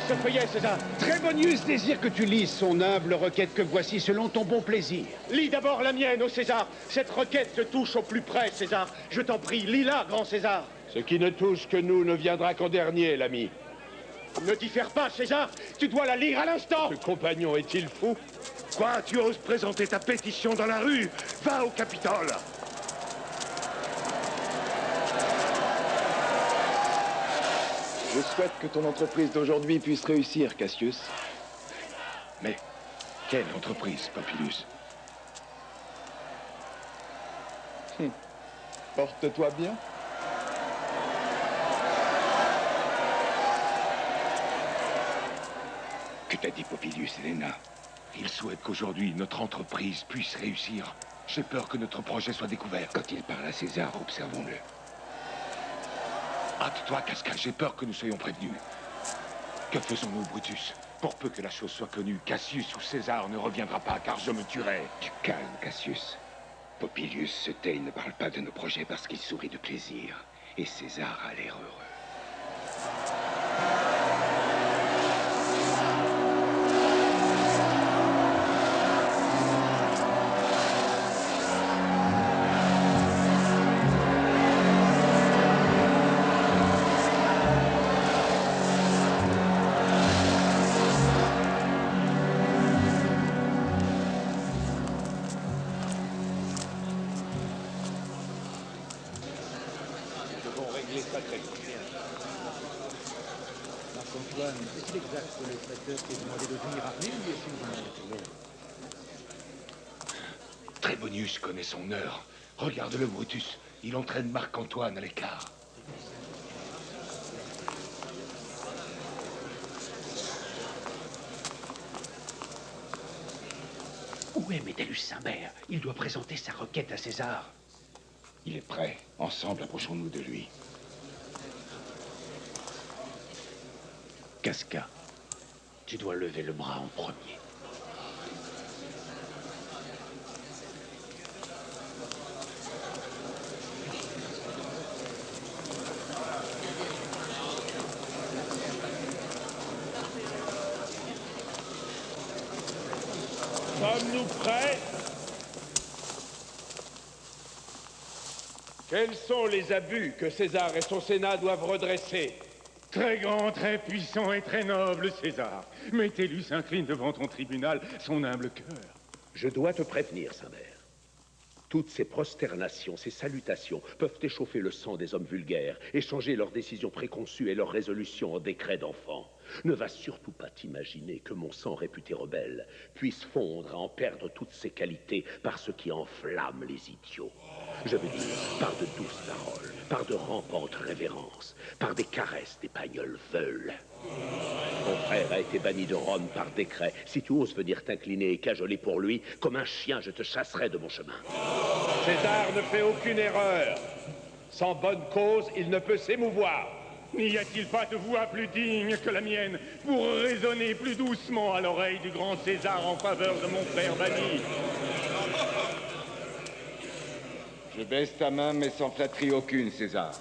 Speaker 8: Ce feuillet, César.
Speaker 13: Trébonius désire que tu lises son humble requête que voici selon ton bon plaisir.
Speaker 8: Lis d'abord la mienne, ô César. Cette requête te touche au plus près, César. Je t'en prie, lis-la, grand César.
Speaker 6: Ce qui ne touche que nous ne viendra qu'en dernier, l'ami.
Speaker 8: Ne diffère pas, César. Tu dois la lire à l'instant.
Speaker 6: Ce compagnon est-il fou?
Speaker 3: Quoi, tu oses présenter ta pétition dans la rue? Va au Capitole.
Speaker 16: Je souhaite que ton entreprise d'aujourd'hui puisse réussir, Cassius.
Speaker 10: Mais quelle entreprise, Popilus?
Speaker 16: Porte-toi bien.
Speaker 2: Que t'a dit Popilus, Helena?
Speaker 10: Il souhaite qu'aujourd'hui notre entreprise puisse réussir. J'ai peur que notre projet soit découvert.
Speaker 2: Quand il parle à César, observons-le.
Speaker 10: Hâte-toi, Casca, j'ai peur que nous soyons prévenus. Que faisons-nous, Brutus? Pour peu que la chose soit connue, Cassius ou César ne reviendra pas, car je me tuerai.
Speaker 2: Tu calmes, Cassius. Popilius se tait et ne parle pas de nos projets parce qu'il sourit de plaisir. Et César a l'air heureux.
Speaker 4: Marc-Antoine, est-il exact que le prêteur t'ait demandé de venir à lui ou est-ce une bonne?
Speaker 10: Trébonius connaît son heure. Regarde-le, Brutus. Il entraîne Marc-Antoine à l'écart.
Speaker 13: Où est Metellus Cimber? Il doit présenter sa requête à César.
Speaker 2: Il est prêt. Ensemble, approchons-nous de lui.
Speaker 15: Casca, tu dois lever le bras en premier.
Speaker 17: Sommes-nous prêts? Quels sont les abus que César et son Sénat doivent redresser?
Speaker 4: Très grand, très puissant et très noble, César. Métellus s'incline devant ton tribunal, son humble cœur.
Speaker 6: Je dois te prévenir, Saint-Mère. Toutes ces prosternations, ces salutations peuvent échauffer le sang des hommes vulgaires et changer leurs décisions préconçues et leurs résolutions en décrets d'enfants. Ne va surtout pas t'imaginer que mon sang réputé rebelle puisse fondre à en perdre toutes ses qualités par ce qui enflamme les idiots. Je veux dire, par de douces paroles, par de rampantes révérences, par des caresses d'épagnols veules. Ton frère a été banni de Rome par décret. Si tu oses venir t'incliner et cajoler pour lui, comme un chien, je te chasserai de mon chemin.
Speaker 17: César ne fait aucune erreur. Sans bonne cause, il ne peut s'émouvoir.
Speaker 4: N'y a-t-il pas de voix plus digne que la mienne pour résonner plus doucement à l'oreille du grand César en faveur de mon frère banni?
Speaker 2: Je baisse ta main, mais sans flatterie aucune, César.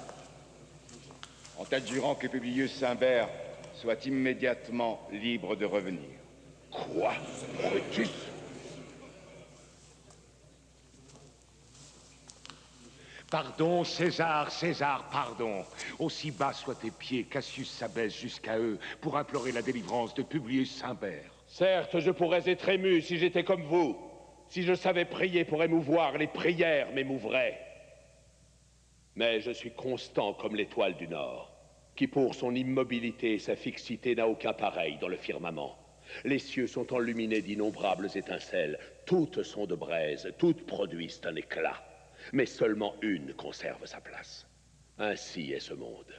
Speaker 2: En t'adjurant que Publius Simbert soit immédiatement libre de revenir.
Speaker 3: Quoi, Brutus?
Speaker 10: Pardon, César, César, pardon. Aussi bas soient tes pieds, Cassius s'abaisse jusqu'à eux pour implorer la délivrance de Publius Simbert.
Speaker 17: Certes, je pourrais être ému si j'étais comme vous. Si je savais prier pour émouvoir, les prières m'émouvraient. Mais je suis constant comme l'étoile du Nord, qui pour son immobilité et sa fixité n'a aucun pareil dans le firmament. Les cieux sont enluminés d'innombrables étincelles, toutes sont de braise, toutes produisent un éclat. Mais seulement une conserve sa place. Ainsi est ce monde.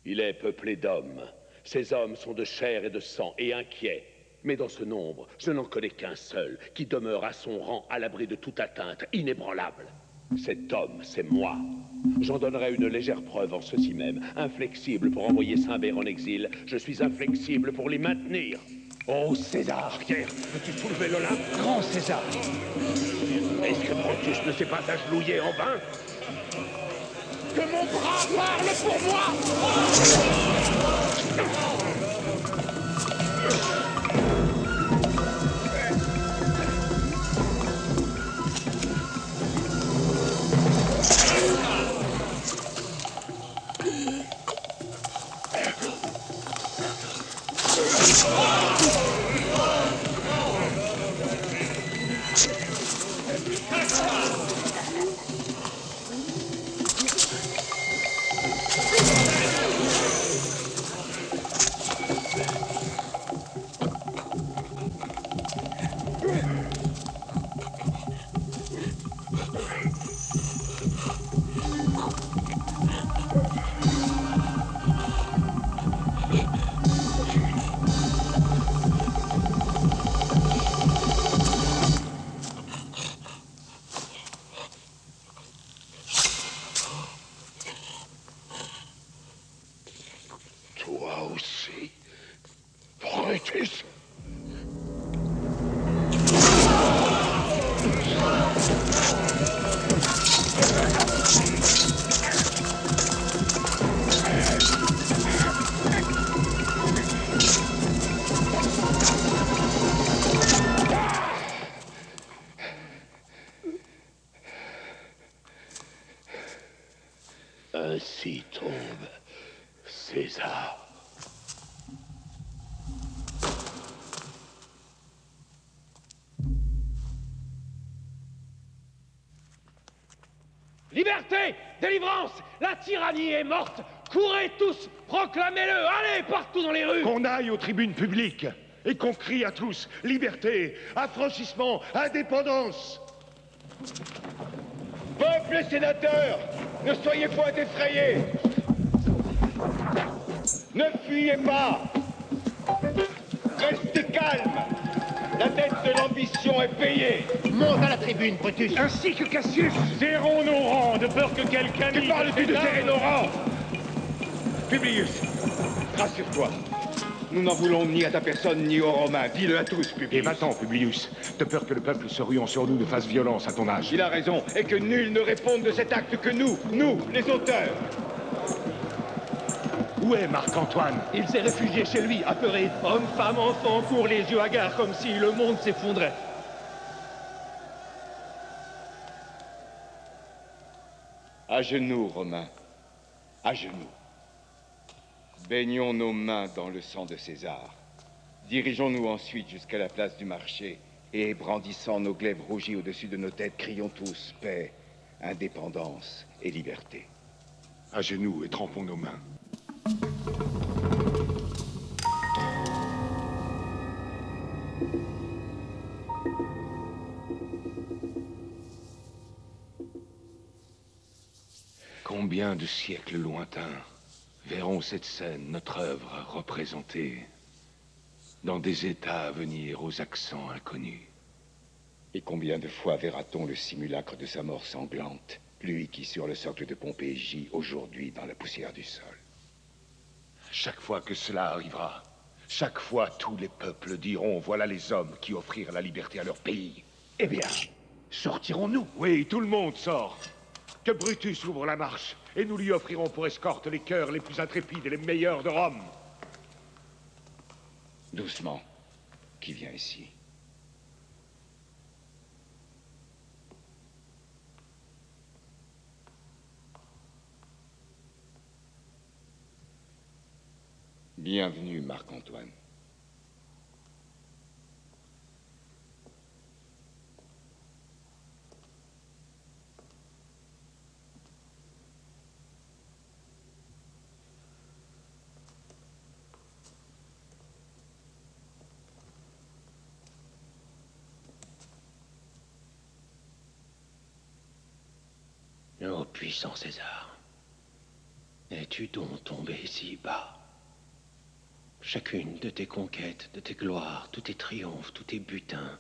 Speaker 17: Il est peuplé d'hommes. Ces hommes sont de chair et de sang et inquiets. Mais dans ce nombre, je n'en connais qu'un seul, qui demeure à son rang, à l'abri de toute atteinte, inébranlable. Cet homme, c'est moi. J'en donnerai une légère preuve en ceci même. Inflexible pour envoyer Simbert en exil, je suis inflexible pour l'y maintenir. Oh, César, Pierre, peux-tu soulever l'Olympe? Grand César! Est-ce que Brutus ne s'est pas agenouillé en vain?
Speaker 3: Que mon bras parle pour moi! Toi aussi, Brutus.
Speaker 6: Ainsi tombe César.
Speaker 5: Liberté! Délivrance! La tyrannie est morte! Courez tous! Proclamez-le! Allez, partout dans les rues!
Speaker 17: Qu'on aille aux tribunes publiques et qu'on crie à tous liberté, affranchissement, indépendance!
Speaker 11: Peuple et sénateurs, ne soyez point effrayés. Ne fuyez pas. Restez calmes. La dette de l'ambition est payée.
Speaker 13: Monte à la tribune, Brutus.
Speaker 17: Ainsi que Cassius.
Speaker 4: Serrons nos rangs, de peur que quelqu'un...
Speaker 17: Que parles-tu de serrer nos rangs? Publius, rassure-toi.
Speaker 9: Nous n'en voulons ni à ta personne, ni aux Romains. Dis-le à tous, Publius.
Speaker 10: Et va-t'en, Publius. De peur que le peuple se ruant sur nous ne fasse violence à ton âge.
Speaker 9: Il a raison, et que nul ne réponde de cet acte que nous, les auteurs.
Speaker 10: Où est Marc-Antoine?
Speaker 8: Il s'est réfugié chez lui, apeuré. Hommes, femmes, enfants courent les yeux hagards comme si le monde s'effondrait.
Speaker 2: À genoux, Romains. À genoux. Baignons nos mains dans le sang de César. Dirigeons-nous ensuite jusqu'à la place du marché et, brandissant nos glaives rougis au-dessus de nos têtes, crions tous paix, indépendance et liberté.
Speaker 10: À genoux et trempons nos mains. Combien de siècles lointains verront cette scène, notre œuvre, représentée dans des états à venir aux accents inconnus?
Speaker 2: Et combien de fois verra-t-on le simulacre de sa mort sanglante, lui qui, sur le socle de Pompée, gît aujourd'hui dans la poussière du sol?
Speaker 10: Chaque fois que cela arrivera, chaque fois tous les peuples diront, voilà les hommes qui offrirent la liberté à leur pays.
Speaker 13: Eh bien, sortirons-nous?
Speaker 10: Oui, tout le monde sort. Que Brutus ouvre la marche, et nous lui offrirons pour escorte les cœurs les plus intrépides et les meilleurs de Rome.
Speaker 2: Doucement. Qui vient ici? Bienvenue, Marc-Antoine.
Speaker 15: Ô puissant César, es-tu donc tombé si bas? Chacune de tes conquêtes, de tes gloires, tous tes triomphes, tous tes butins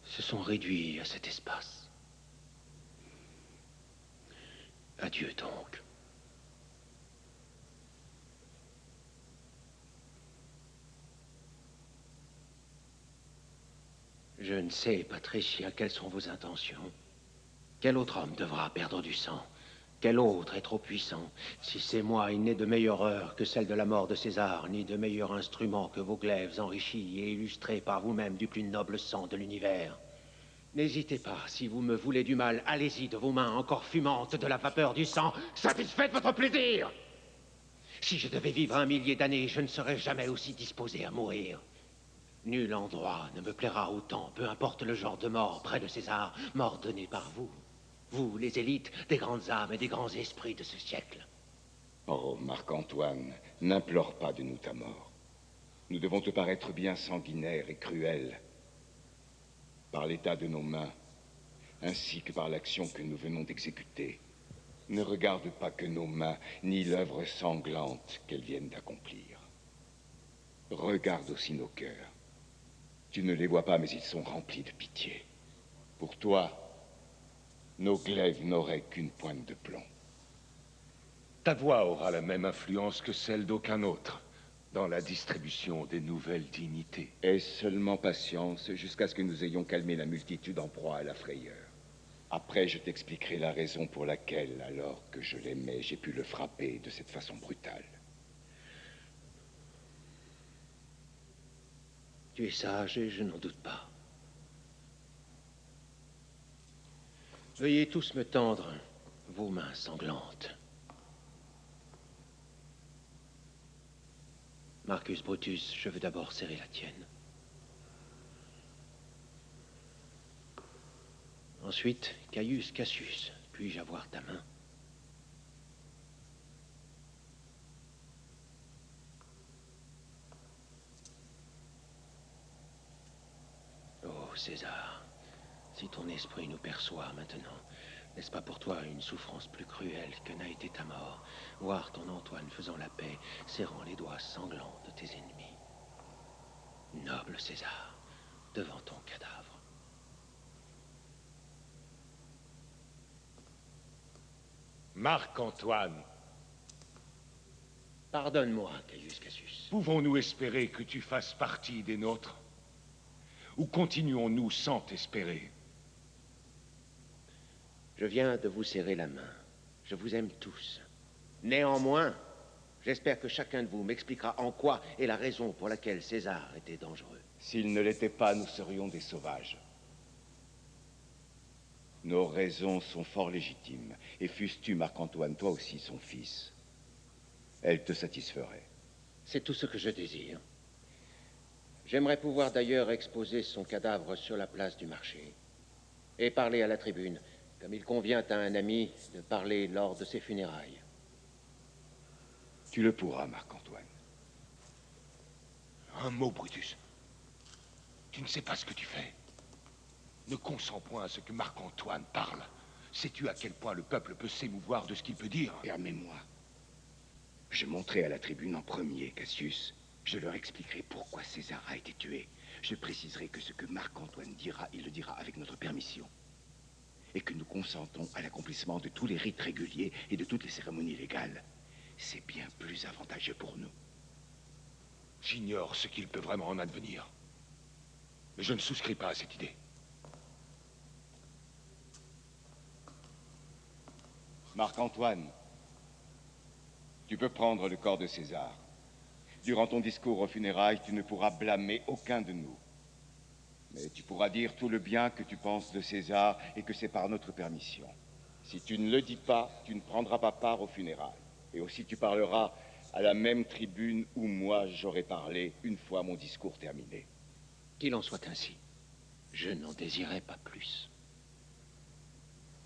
Speaker 15: se sont réduits à cet espace. Adieu donc. Je ne sais, Patricia, quelles sont vos intentions. Quel autre homme devra perdre du sang? Quel autre est trop puissant? Si c'est moi, il n'est de meilleure heure que celle de la mort de César, ni de meilleur instrument que vos glaives enrichis et illustrés par vous-même du plus noble sang de l'univers. N'hésitez pas, si vous me voulez du mal, allez-y de vos mains encore fumantes de la vapeur du sang, satisfaites votre plaisir! Si je devais vivre 1 millier d'années, je ne serais jamais aussi disposé à mourir. Nul endroit ne me plaira autant, peu importe le genre de mort près de César, mort donnée par vous. Vous, les élites des grandes âmes et des grands esprits de ce siècle.
Speaker 2: Oh, Marc-Antoine, n'implore pas de nous ta mort. Nous devons te paraître bien sanguinaire et cruel. Par l'état de nos mains, ainsi que par l'action que nous venons d'exécuter. Ne regarde pas que nos mains, ni l'œuvre sanglante qu'elles viennent d'accomplir. Regarde aussi nos cœurs. Tu ne les vois pas, mais ils sont remplis de pitié. Pour toi, nos glaives n'auraient qu'une pointe de plomb.
Speaker 10: Ta voix aura la même influence que celle d'aucun autre dans la distribution des nouvelles dignités.
Speaker 2: Aie seulement patience jusqu'à ce que nous ayons calmé la multitude en proie à la frayeur. Après, je t'expliquerai la raison pour laquelle, alors que je l'aimais, j'ai pu le frapper de cette façon brutale.
Speaker 15: Tu es sage et je n'en doute pas. Veuillez tous me tendre vos mains sanglantes. Marcus Brutus, je veux d'abord serrer la tienne. Ensuite, Caius Cassius, puis-je avoir ta main? Oh, César, si ton esprit nous perçoit maintenant, n'est-ce pas pour toi une souffrance plus cruelle que n'a été ta mort, voir ton Antoine faisant la paix, serrant les doigts sanglants de tes ennemis? Noble César, devant ton cadavre.
Speaker 10: Marc-Antoine,
Speaker 15: Pardonne-moi, Caius Cassius.
Speaker 10: Pouvons-nous espérer que tu fasses partie des nôtres? Ou continuons-nous sans t'espérer?
Speaker 15: Je viens de vous serrer la main. Je vous aime tous. Néanmoins, j'espère que chacun de vous m'expliquera en quoi est la raison pour laquelle César était dangereux.
Speaker 2: S'il ne l'était pas, nous serions des sauvages. Nos raisons sont fort légitimes. Et fusses-tu, Marc-Antoine, toi aussi son fils, elles te satisferaient.
Speaker 15: C'est tout ce que je désire. J'aimerais pouvoir d'ailleurs exposer son cadavre sur la place du marché et parler à la tribune, comme il convient à un ami de parler lors de ses funérailles.
Speaker 2: Tu le pourras, Marc-Antoine.
Speaker 10: Un mot, Brutus. Tu ne sais pas ce que tu fais. Ne consens point à ce que Marc-Antoine parle. Sais-tu à quel point le peuple peut s'émouvoir de ce qu'il peut dire?
Speaker 13: Permets-moi. Je monterai à la tribune en premier, Cassius. Je leur expliquerai pourquoi César a été tué. Je préciserai que ce que Marc-Antoine dira, il le dira avec notre permission. Et que nous consentons à l'accomplissement de tous les rites réguliers et de toutes les cérémonies légales. C'est bien plus avantageux pour nous.
Speaker 10: J'ignore ce qu'il peut vraiment en advenir. Mais je ne souscris pas à cette idée.
Speaker 2: Marc-Antoine, tu peux prendre le corps de César. Durant ton discours aux funérailles, tu ne pourras blâmer aucun de nous. Mais tu pourras dire tout le bien que tu penses de César et que c'est par notre permission. Si tu ne le dis pas, tu ne prendras pas part aux funérailles. Et aussi tu parleras à la même tribune où moi j'aurai parlé une fois mon discours terminé.
Speaker 15: Qu'il en soit ainsi. Je n'en désirais pas plus.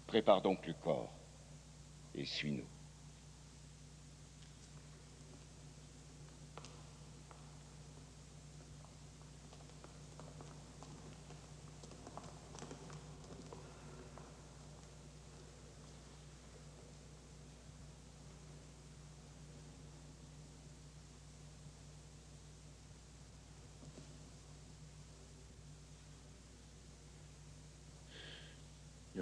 Speaker 2: Prépare donc le corps et suis-nous.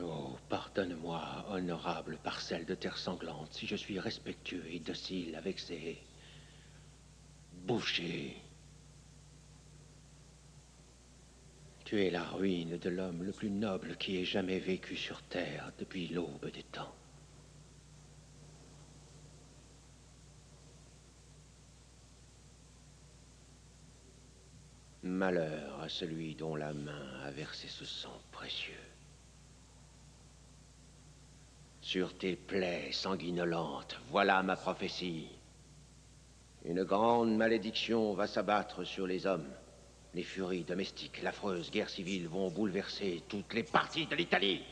Speaker 15: Oh, pardonne-moi, honorable parcelle de terre sanglante, si je suis respectueux et docile avec ces bouchers. Tu es la ruine de l'homme le plus noble qui ait jamais vécu sur terre depuis l'aube des temps. Malheur à celui dont la main a versé ce sang précieux. Sur tes plaies sanguinolentes, voilà ma prophétie. Une grande malédiction va s'abattre sur les hommes. Les furies domestiques, l'affreuse guerre civile vont bouleverser toutes les parties de l'Italie.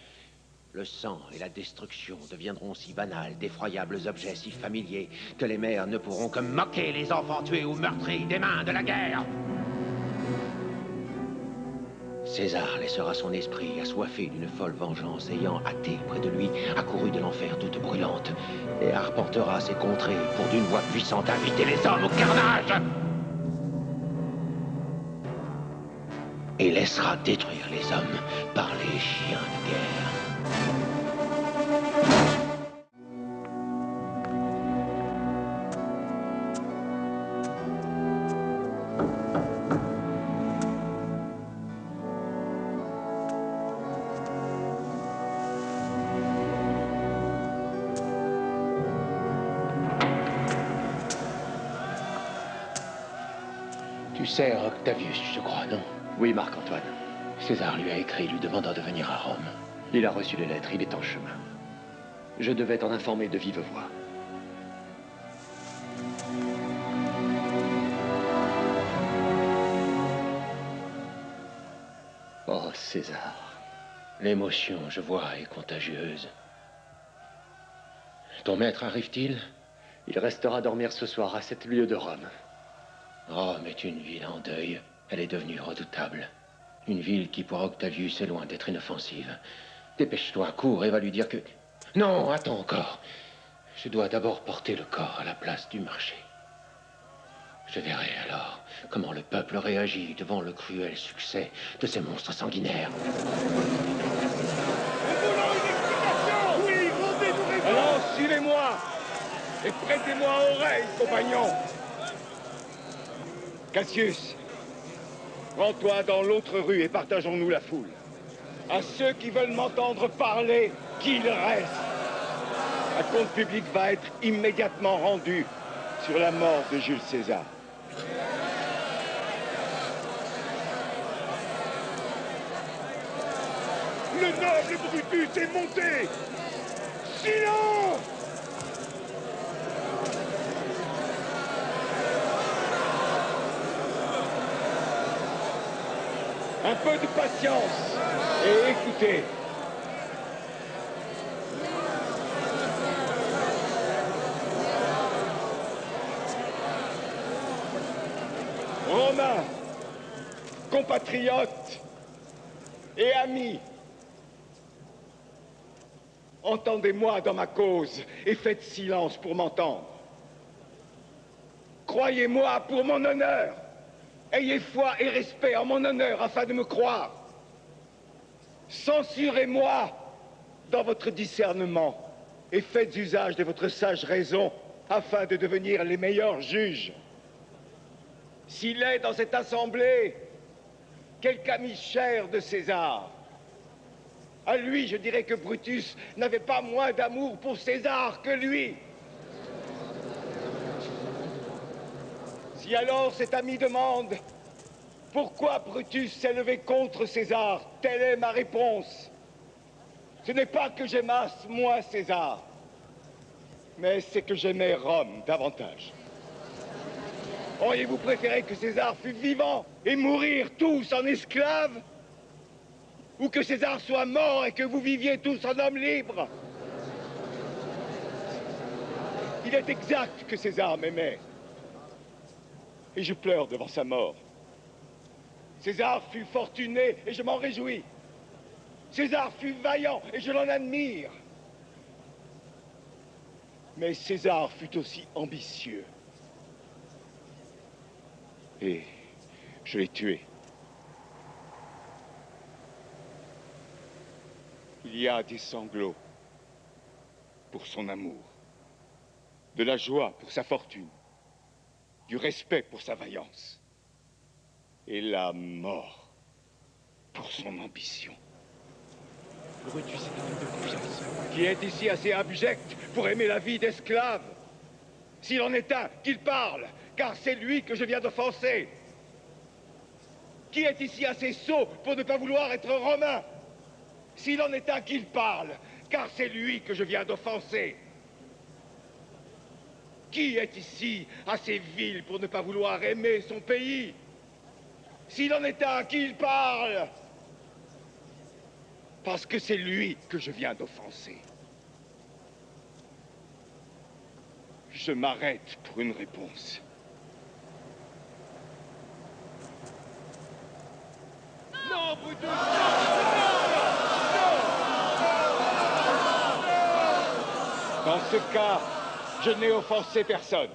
Speaker 15: Le sang et la destruction deviendront si banals, d'effroyables objets si familiers, que les mères ne pourront que moquer les enfants tués ou meurtris des mains de la guerre. César laissera son esprit assoiffé d'une folle vengeance, ayant hâté près de lui, accouru de l'enfer toute brûlante, et arpentera ses contrées pour d'une voix puissante inviter les hommes au carnage. Et laissera détruire les hommes par les chiens de guerre. Tu sers Octavius, je crois, non?
Speaker 11: Oui, Marc-Antoine.
Speaker 15: César lui a écrit lui demandant de venir à Rome.
Speaker 11: Il a reçu les lettres, il est en chemin. Je devais t'en informer de vive voix.
Speaker 15: Oh, César. L'émotion, je vois, est contagieuse. Ton maître arrive-t-il?
Speaker 11: Il restera dormir ce soir à 7 lieues de Rome.
Speaker 15: Rome est une ville en deuil. Elle est devenue redoutable. Une ville qui, pour Octavius, est loin d'être inoffensive. Dépêche-toi, cours et va lui dire que... Non, attends encore. Je dois d'abord porter le corps à la place du marché. Je verrai alors comment le peuple réagit devant le cruel succès de ces monstres sanguinaires.
Speaker 3: Alors, suivez-moi!
Speaker 9: Et prêtez-moi oreille, compagnons. Cassius, rends-toi dans l'autre rue et partageons-nous la foule. À ceux qui veulent m'entendre parler, qu'il reste. Un compte public va être immédiatement rendu sur la mort de Jules César.
Speaker 3: Le noble Brutus est monté! Silence!
Speaker 9: Un peu de patience et écoutez. Romains, compatriotes et amis, entendez-moi dans ma cause et faites silence pour m'entendre. Croyez-moi pour mon honneur. Ayez foi et respect en mon honneur afin de me croire. Censurez-moi dans votre discernement et faites usage de votre sage raison afin de devenir les meilleurs juges. S'il est dans cette assemblée quelque ami cher de César, à lui je dirais que Brutus n'avait pas moins d'amour pour César que lui. Si alors cet ami demande pourquoi Brutus s'est levé contre César, telle est ma réponse. Ce n'est pas que j'aimasse moins César, mais c'est que j'aimais Rome davantage. Auriez-vous préféré que César fût vivant et mourir tous en esclaves? Ou que César soit mort et que vous viviez tous en hommes libres? Il est exact que César m'aimait. Et je pleure devant sa mort. César fut fortuné et je m'en réjouis. César fut vaillant et je l'en admire. Mais César fut aussi ambitieux. Et je l'ai tué. Il y a des sanglots pour son amour, de la joie pour sa fortune, du respect pour sa vaillance, et la mort pour son ambition. Brutus est un homme de confiance. Qui est ici assez abject pour aimer la vie d'esclave? S'il en est un, qu'il parle, car c'est lui que je viens d'offenser. Qui est ici assez sot pour ne pas vouloir être romain? S'il en est un, qu'il parle, car c'est lui que je viens d'offenser. Qui est ici assez vil pour ne pas vouloir aimer son pays? S'il en est un, qu'il parle, parce que c'est lui que je viens d'offenser. Je m'arrête pour une réponse.
Speaker 3: Non, Brutus!
Speaker 9: Dans ce cas, je n'ai offensé personne.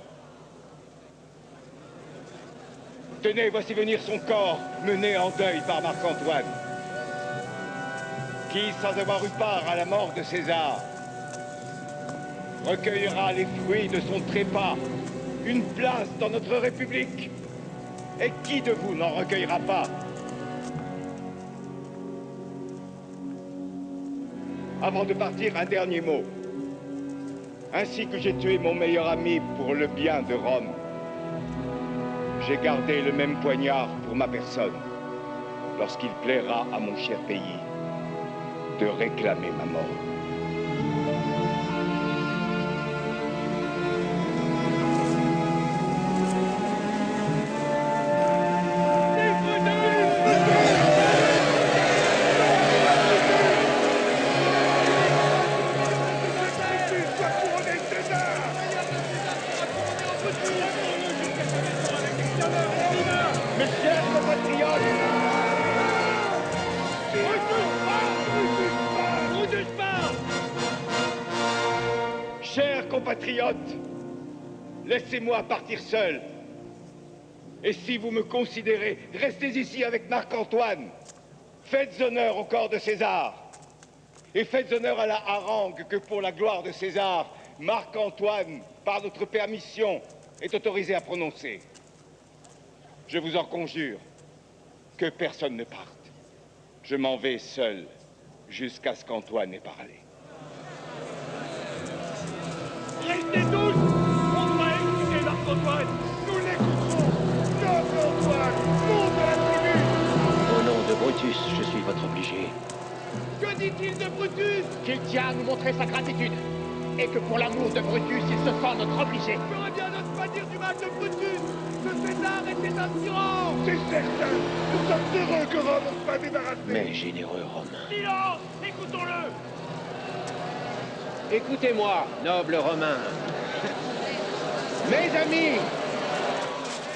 Speaker 9: Tenez, voici venir son corps, mené en deuil par Marc-Antoine, qui, sans avoir eu part à la mort de César, recueillera les fruits de son trépas, une place dans notre République. Et qui de vous n'en recueillera pas? Avant de partir, un dernier mot. Ainsi que j'ai tué mon meilleur ami pour le bien de Rome, j'ai gardé le même poignard pour ma personne, lorsqu'il plaira à mon cher pays de réclamer ma mort. Mes chers compatriotes, chers compatriotes, laissez-moi partir seul. Et si vous me considérez, restez ici avec Marc-Antoine. Faites honneur au corps de César. Et faites honneur à la harangue que pour la gloire de César,
Speaker 2: Marc-Antoine, par notre permission, est autorisé à prononcer. Je vous en conjure, que personne ne parte. Je m'en vais seul, jusqu'à ce qu'Antoine ait parlé.
Speaker 4: Restez tous! On doit expliquer Marc-Antoine! Nous l'écouterons! Noble Antoine! Nom de la tribu!
Speaker 15: Au nom de Brutus, je suis votre obligé.
Speaker 11: Que dit-il de Brutus? Qu'il tient à nous montrer sa gratitude. Et que pour l'amour de Brutus, il se sent notre obligé.
Speaker 4: J'aurais bien n'ose pas dire du mal de Brutus! Que César était un tyran!
Speaker 3: C'est certain! Nous sommes heureux que Rome ne soit débarrassée!
Speaker 15: Mais généreux Romain.
Speaker 4: Silence! Écoutons-le!
Speaker 15: Écoutez-moi, noble Romain.
Speaker 11: Mes amis,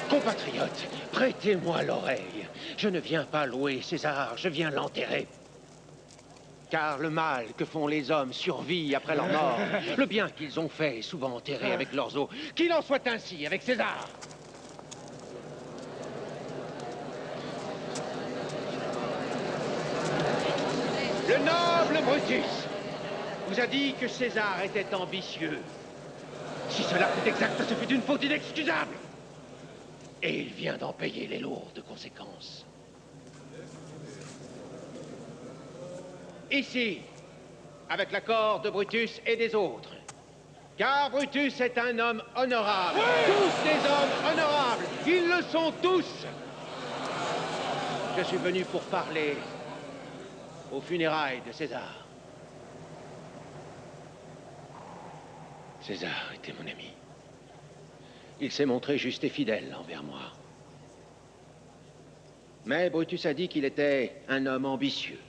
Speaker 15: Compatriotes, prêtez-moi l'oreille. Je ne viens pas louer César, je viens l'enterrer. Car le mal que font les hommes survit après leur mort. Le bien qu'ils ont fait est souvent enterré avec leurs os. Qu'il en soit ainsi avec César. Le noble Brutus vous a dit que César était ambitieux. Si cela fut exact, ce fut une faute inexcusable. Et il vient d'en payer les lourdes conséquences. Ici, avec l'accord de Brutus et des autres. Car Brutus est un homme honorable. Oui! Tous des hommes honorables. Ils le sont tous. Je suis venu pour parler aux funérailles de César. César était mon ami. Il s'est montré juste et fidèle envers moi. Mais Brutus a dit qu'il était un homme ambitieux.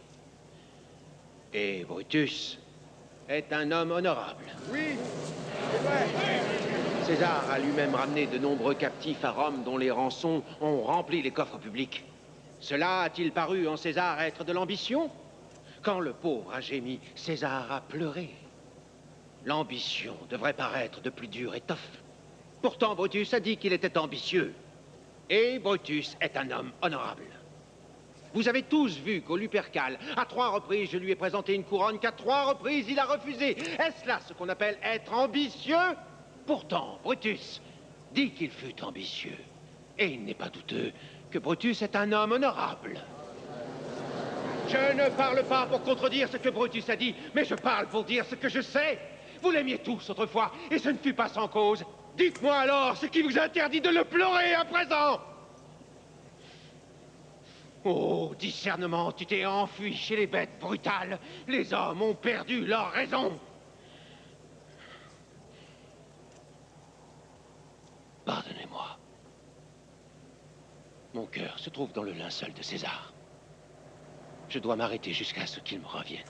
Speaker 15: Et Brutus est un homme honorable.
Speaker 11: Oui, c'est vrai.
Speaker 15: César a lui-même ramené de nombreux captifs à Rome dont les rançons ont rempli les coffres publics. Cela a-t-il paru en César être de l'ambition? Quand le pauvre a gémi, César a pleuré. L'ambition devrait paraître de plus dure étoffe. Pourtant, Brutus a dit qu'il était ambitieux. Et Brutus est un homme honorable. Vous avez tous vu qu'au Lupercal, à 3 reprises, je lui ai présenté une couronne qu'à 3 reprises, il a refusé. Est-ce là ce qu'on appelle être ambitieux? Pourtant, Brutus dit qu'il fut ambitieux. Et il n'est pas douteux que Brutus est un homme honorable. Je ne parle pas pour contredire ce que Brutus a dit, mais je parle pour dire ce que je sais. Vous l'aimiez tous autrefois, et ce ne fut pas sans cause. Dites-moi alors ce qui vous interdit de le pleurer à présent. Oh, discernement, tu t'es enfui chez les bêtes brutales. Les hommes ont perdu leur raison. Pardonnez-moi. Mon cœur se trouve dans le linceul de César. Je dois m'arrêter jusqu'à ce qu'il me revienne.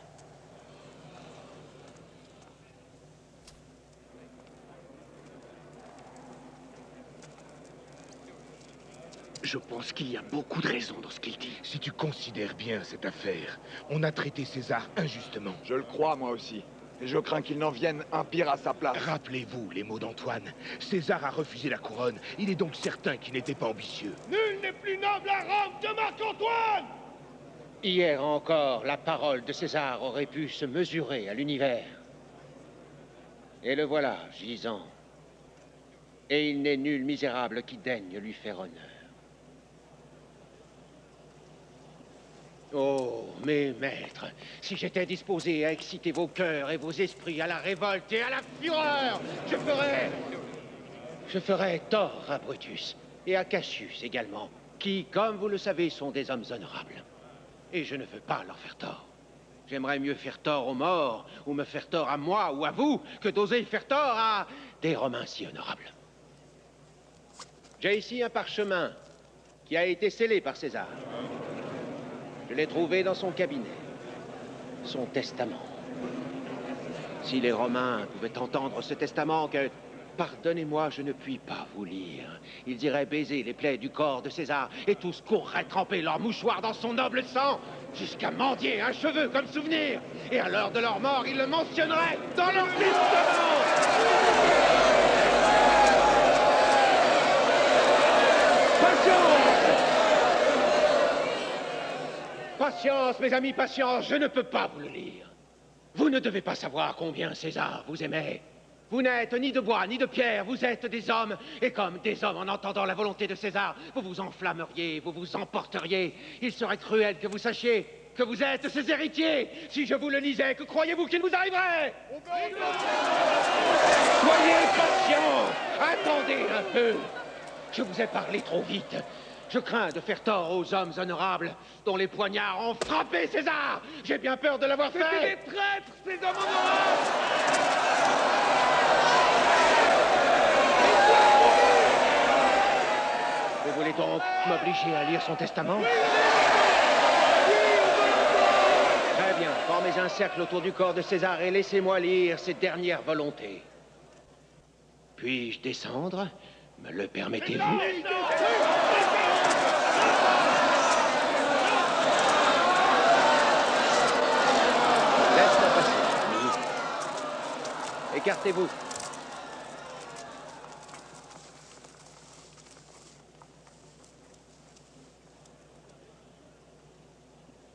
Speaker 3: Je pense qu'il y a beaucoup de raisons dans ce qu'il dit. Si tu considères bien cette affaire, on a traité César injustement.
Speaker 16: Je le crois, moi aussi. Et je crains qu'il n'en vienne un pire à sa place.
Speaker 3: Rappelez-vous les mots d'Antoine. César a refusé la couronne. Il est donc certain qu'il n'était pas ambitieux.
Speaker 4: Nul n'est plus noble à Rome que Marc-Antoine!
Speaker 15: Hier encore, la parole de César aurait pu se mesurer à l'univers. Et le voilà, gisant. Et il n'est nul misérable qui daigne lui faire honneur. Oh, mes maîtres, si j'étais disposé à exciter vos cœurs et vos esprits à la révolte et à la fureur, je ferais tort à Brutus et à Cassius également, qui, comme vous le savez, sont des hommes honorables. Et je ne veux pas leur faire tort. J'aimerais mieux faire tort aux morts, ou me faire tort à moi ou à vous, que d'oser faire tort à des Romains si honorables. J'ai ici un parchemin qui a été scellé par César. Je l'ai trouvé dans son cabinet. Son testament. Si les Romains pouvaient entendre ce testament que... Pardonnez-moi, je ne puis pas vous lire. Ils iraient baiser les plaies du corps de César et tous courraient tremper leur mouchoir dans son noble sang, jusqu'à mendier un cheveu comme souvenir. Et à l'heure de leur mort, ils le mentionneraient dans leur testament. Patience, mes amis, patience, je ne peux pas vous le lire. Vous ne devez pas savoir combien César vous aimait. Vous n'êtes ni de bois, ni de pierre, vous êtes des hommes. Et comme des hommes, en entendant la volonté de César, vous vous enflammeriez, vous vous emporteriez. Il serait cruel que vous sachiez que vous êtes ses héritiers. Si je vous le disais, que croyez-vous qu'il vous arriverait? Soyez patients, attendez un peu. Je vous ai parlé trop vite. Je crains de faire tort aux hommes honorables dont les poignards ont frappé César. J'ai bien peur de l'avoir fait.
Speaker 3: C'était des traîtres, ces hommes honorables!
Speaker 15: Vous voulez donc m'obliger à lire son testament? Très bien, formez un cercle autour du corps de César et laissez-moi lire ses dernières volontés. Puis-je descendre? Me le permettez-vous? Laisse-moi passer. Écartez-vous.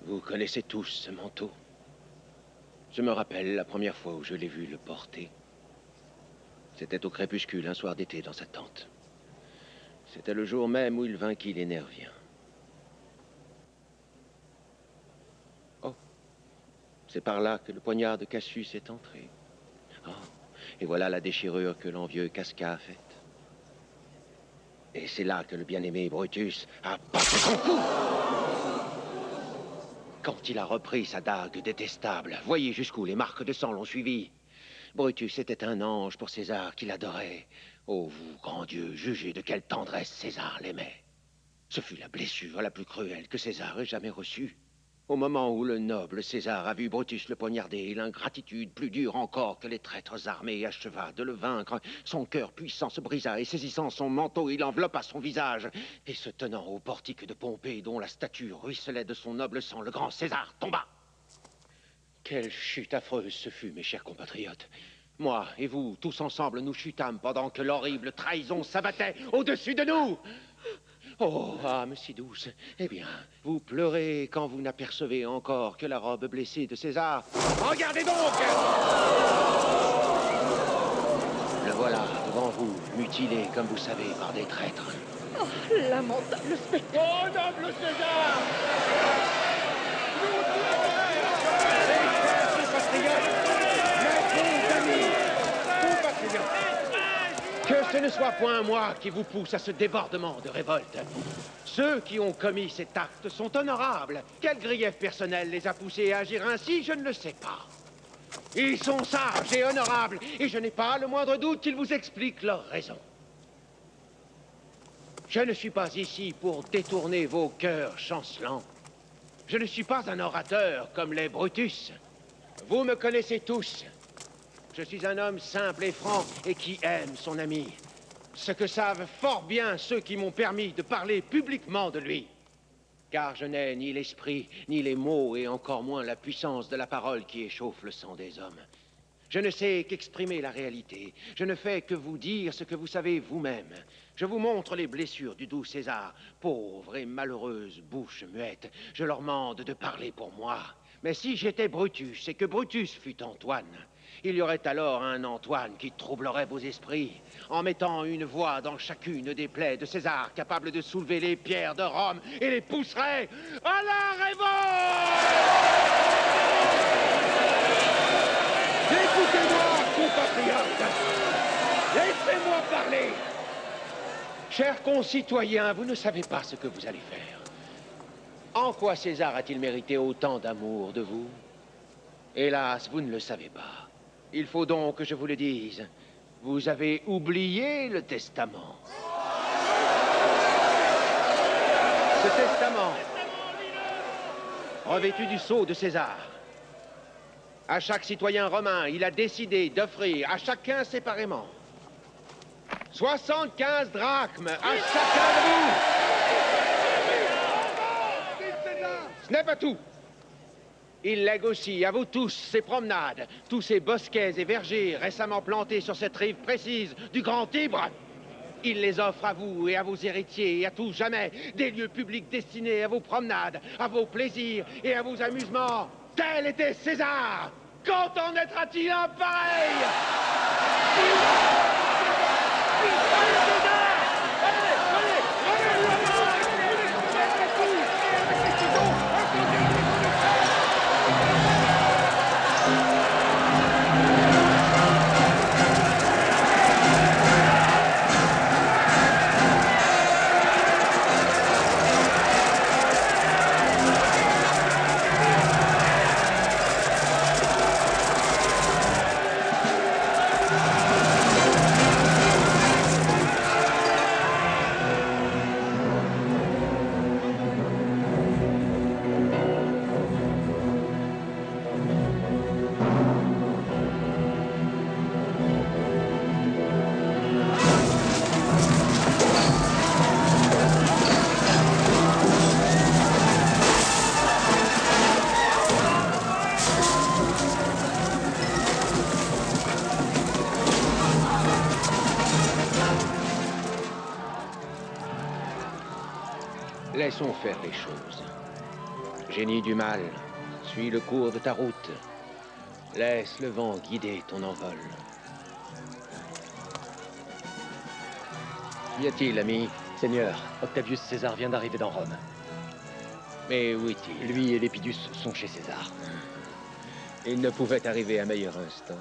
Speaker 15: Vous connaissez tous ce manteau. Je me rappelle la première fois où je l'ai vu le porter. C'était au crépuscule, un soir d'été, dans sa tente. C'était le jour même où il vainquit les Nerviens. Oh, c'est par là que le poignard de Cassius est entré. Oh, et voilà la déchirure que l'envieux Casca a faite. Et c'est là que le bien-aimé Brutus a passé son coup. Quand il a repris sa dague détestable, voyez jusqu'où les marques de sang l'ont suivi. Brutus était un ange pour César qu'il adorait. Oh, vous, grand Dieu, jugez de quelle tendresse César l'aimait. Ce fut la blessure la plus cruelle que César ait jamais reçue. Au moment où le noble César a vu Brutus le poignarder, l'ingratitude plus dure encore que les traîtres armés acheva de le vaincre. Son cœur puissant se brisa et saisissant son manteau, il enveloppa son visage. Et se tenant au portique de Pompée, dont la statue ruisselait de son noble sang, le grand César tomba. Quelle chute affreuse ce fut, mes chers compatriotes. Moi et vous, tous ensemble, nous chutâmes pendant que l'horrible trahison s'abattait au-dessus de nous. Oh, âme si douce. Eh bien, vous pleurez quand vous n'apercevez encore que la robe blessée de César. Regardez donc! Le voilà devant vous, mutilé, comme vous savez, par des traîtres.
Speaker 3: Oh, lamentable spectacle! Oh, noble César!
Speaker 15: Que ce ne soit point moi qui vous pousse à ce débordement de révolte. Ceux qui ont commis cet acte sont honorables. Quel grief personnel les a poussés à agir ainsi, je ne le sais pas. Ils sont sages et honorables, et je n'ai pas le moindre doute qu'ils vous expliquent leurs raisons. Je ne suis pas ici pour détourner vos cœurs chancelants. Je ne suis pas un orateur comme les Brutus. Vous me connaissez tous. Je suis un homme simple et franc et qui aime son ami. Ce que savent fort bien ceux qui m'ont permis de parler publiquement de lui. Car je n'ai ni l'esprit, ni les mots, et encore moins la puissance de la parole qui échauffe le sang des hommes. Je ne sais qu'exprimer la réalité. Je ne fais que vous dire ce que vous savez vous-même. Je vous montre les blessures du doux César. Pauvre et malheureuse bouche muette, je leur mande de parler pour moi. Mais si j'étais Brutus et que Brutus fût Antoine, il y aurait alors un Antoine qui troublerait vos esprits, en mettant une voix dans chacune des plaies de César, capable de soulever les pierres de Rome et les pousserait à la révolte! Écoutez-moi, compatriotes! Laissez-moi parler! Chers concitoyens, vous ne savez pas ce que vous allez faire. En quoi César a-t-il mérité autant d'amour de vous? Hélas, vous ne le savez pas. Il faut donc que je vous le dise. Vous avez oublié le testament. Ce testament, revêtu du sceau de César, à chaque citoyen romain, il a décidé d'offrir à chacun séparément 75 drachmes à chacun de vous. Ce n'est pas tout. Il lègue aussi à vous tous ces promenades, tous ces bosquets et vergers récemment plantés sur cette rive précise du Grand Tibre. Il les offre à vous et à vos héritiers et à tous jamais, des lieux publics destinés à vos promenades, à vos plaisirs et à vos amusements. Tel était César!
Speaker 8: Quand en naîtra-t-il un pareil?
Speaker 15: Laissons faire les choses. Génie du mal, suis le cours de ta route. Laisse le vent guider ton envol. Qu'y a-t-il, ami?
Speaker 18: Seigneur, Octavius César vient d'arriver dans Rome.
Speaker 15: Mais où est-il?
Speaker 18: Lui et Lepidus sont chez César.
Speaker 15: Il ne pouvait arriver à meilleur instant.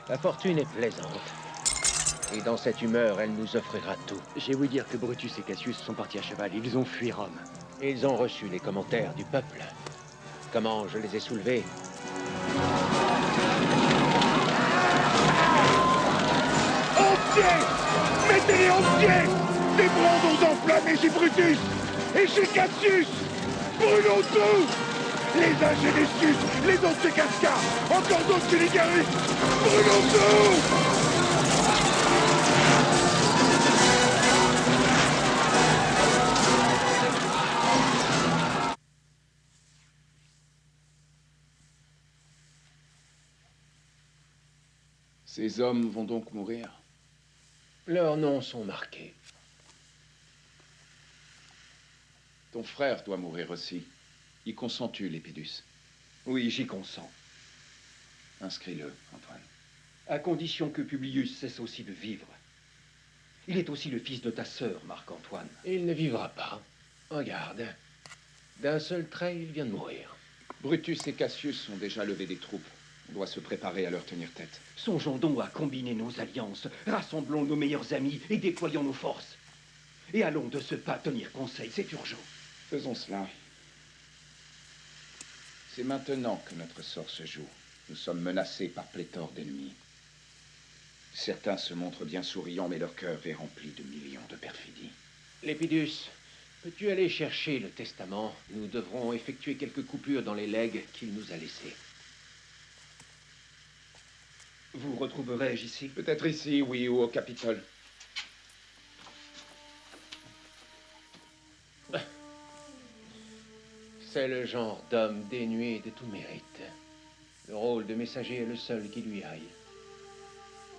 Speaker 15: La fortune est plaisante. Et dans cette humeur, elle nous offrira tout.
Speaker 18: J'ai ouï dire que Brutus et Cassius sont partis à cheval. Ils ont fui Rome.
Speaker 15: Ils ont reçu les commentaires du peuple. Comment je les ai soulevés?
Speaker 3: En pied! Mettez-les en pied! Des brandons enflammés chez Brutus et chez Cassius! Brûlons tout! Les uns chez les Sus, les autres chez Casca, encore d'autres chez les Garus! Brûlons tout!
Speaker 9: Ces hommes vont donc mourir?
Speaker 15: Leurs noms sont marqués.
Speaker 9: Ton frère doit mourir aussi. Y consens-tu, Lepidus?
Speaker 11: Oui, j'y consens.
Speaker 9: Inscris-le, Antoine.
Speaker 11: À condition que Publius cesse aussi de vivre. Il est aussi le fils de ta sœur, Marc-Antoine.
Speaker 15: Il ne vivra pas. Regarde. D'un seul trait, il vient de mourir.
Speaker 9: Brutus et Cassius ont déjà levé des troupes. On doit se préparer à leur tenir tête.
Speaker 11: Songeons donc à combiner nos alliances, rassemblons nos meilleurs amis et déployons nos forces. Et allons de ce pas tenir conseil, c'est urgent.
Speaker 9: Faisons cela. C'est maintenant que notre sort se joue. Nous sommes menacés par pléthore d'ennemis. Certains se montrent bien souriants, mais leur cœur est rempli de millions de perfidies.
Speaker 15: Lepidus, peux-tu aller chercher le testament? Nous devrons effectuer quelques coupures dans les legs qu'il nous a laissés.
Speaker 11: Vous retrouverai-je ici?
Speaker 9: Peut-être ici, oui, ou au Capitole.
Speaker 15: C'est le genre d'homme dénué de tout mérite. Le rôle de messager est le seul qui lui aille.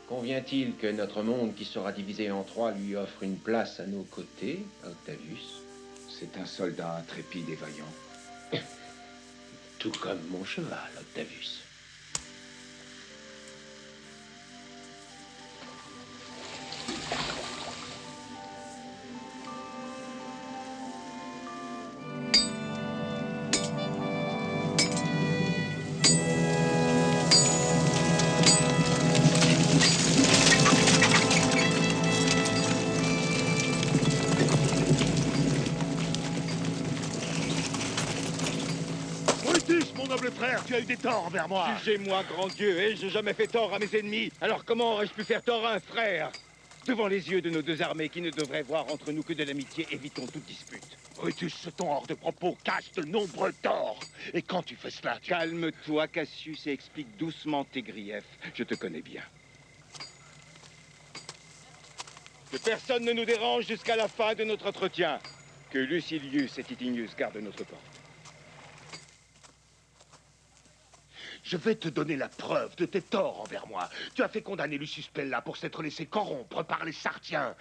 Speaker 15: Convient-il que notre monde, qui sera divisé en trois, lui offre une place à nos côtés, Octavius?
Speaker 9: C'est un soldat intrépide et vaillant.
Speaker 15: Tout comme mon cheval, Octavius.
Speaker 3: Frère, tu as eu des torts envers moi.
Speaker 11: Jugez-moi, grand Dieu, ai-je jamais fait tort à mes ennemis? Alors comment aurais-je pu faire tort à un frère? Devant les yeux de nos deux armées qui ne devraient voir entre nous que de l'amitié, évitons toute dispute.
Speaker 3: Brutus, ce ton hors de propos cache de nombreux torts. Et quand tu fais cela, tu...
Speaker 11: Calme-toi, Cassius, et explique doucement tes griefs. Je te connais bien. Que personne ne nous dérange jusqu'à la fin de notre entretien. Que Lucilius et Titinius gardent notre porte.
Speaker 3: Je vais te donner la preuve de tes torts envers moi. Tu as fait condamner Lucius Pella pour s'être laissé corrompre par les Sartiens.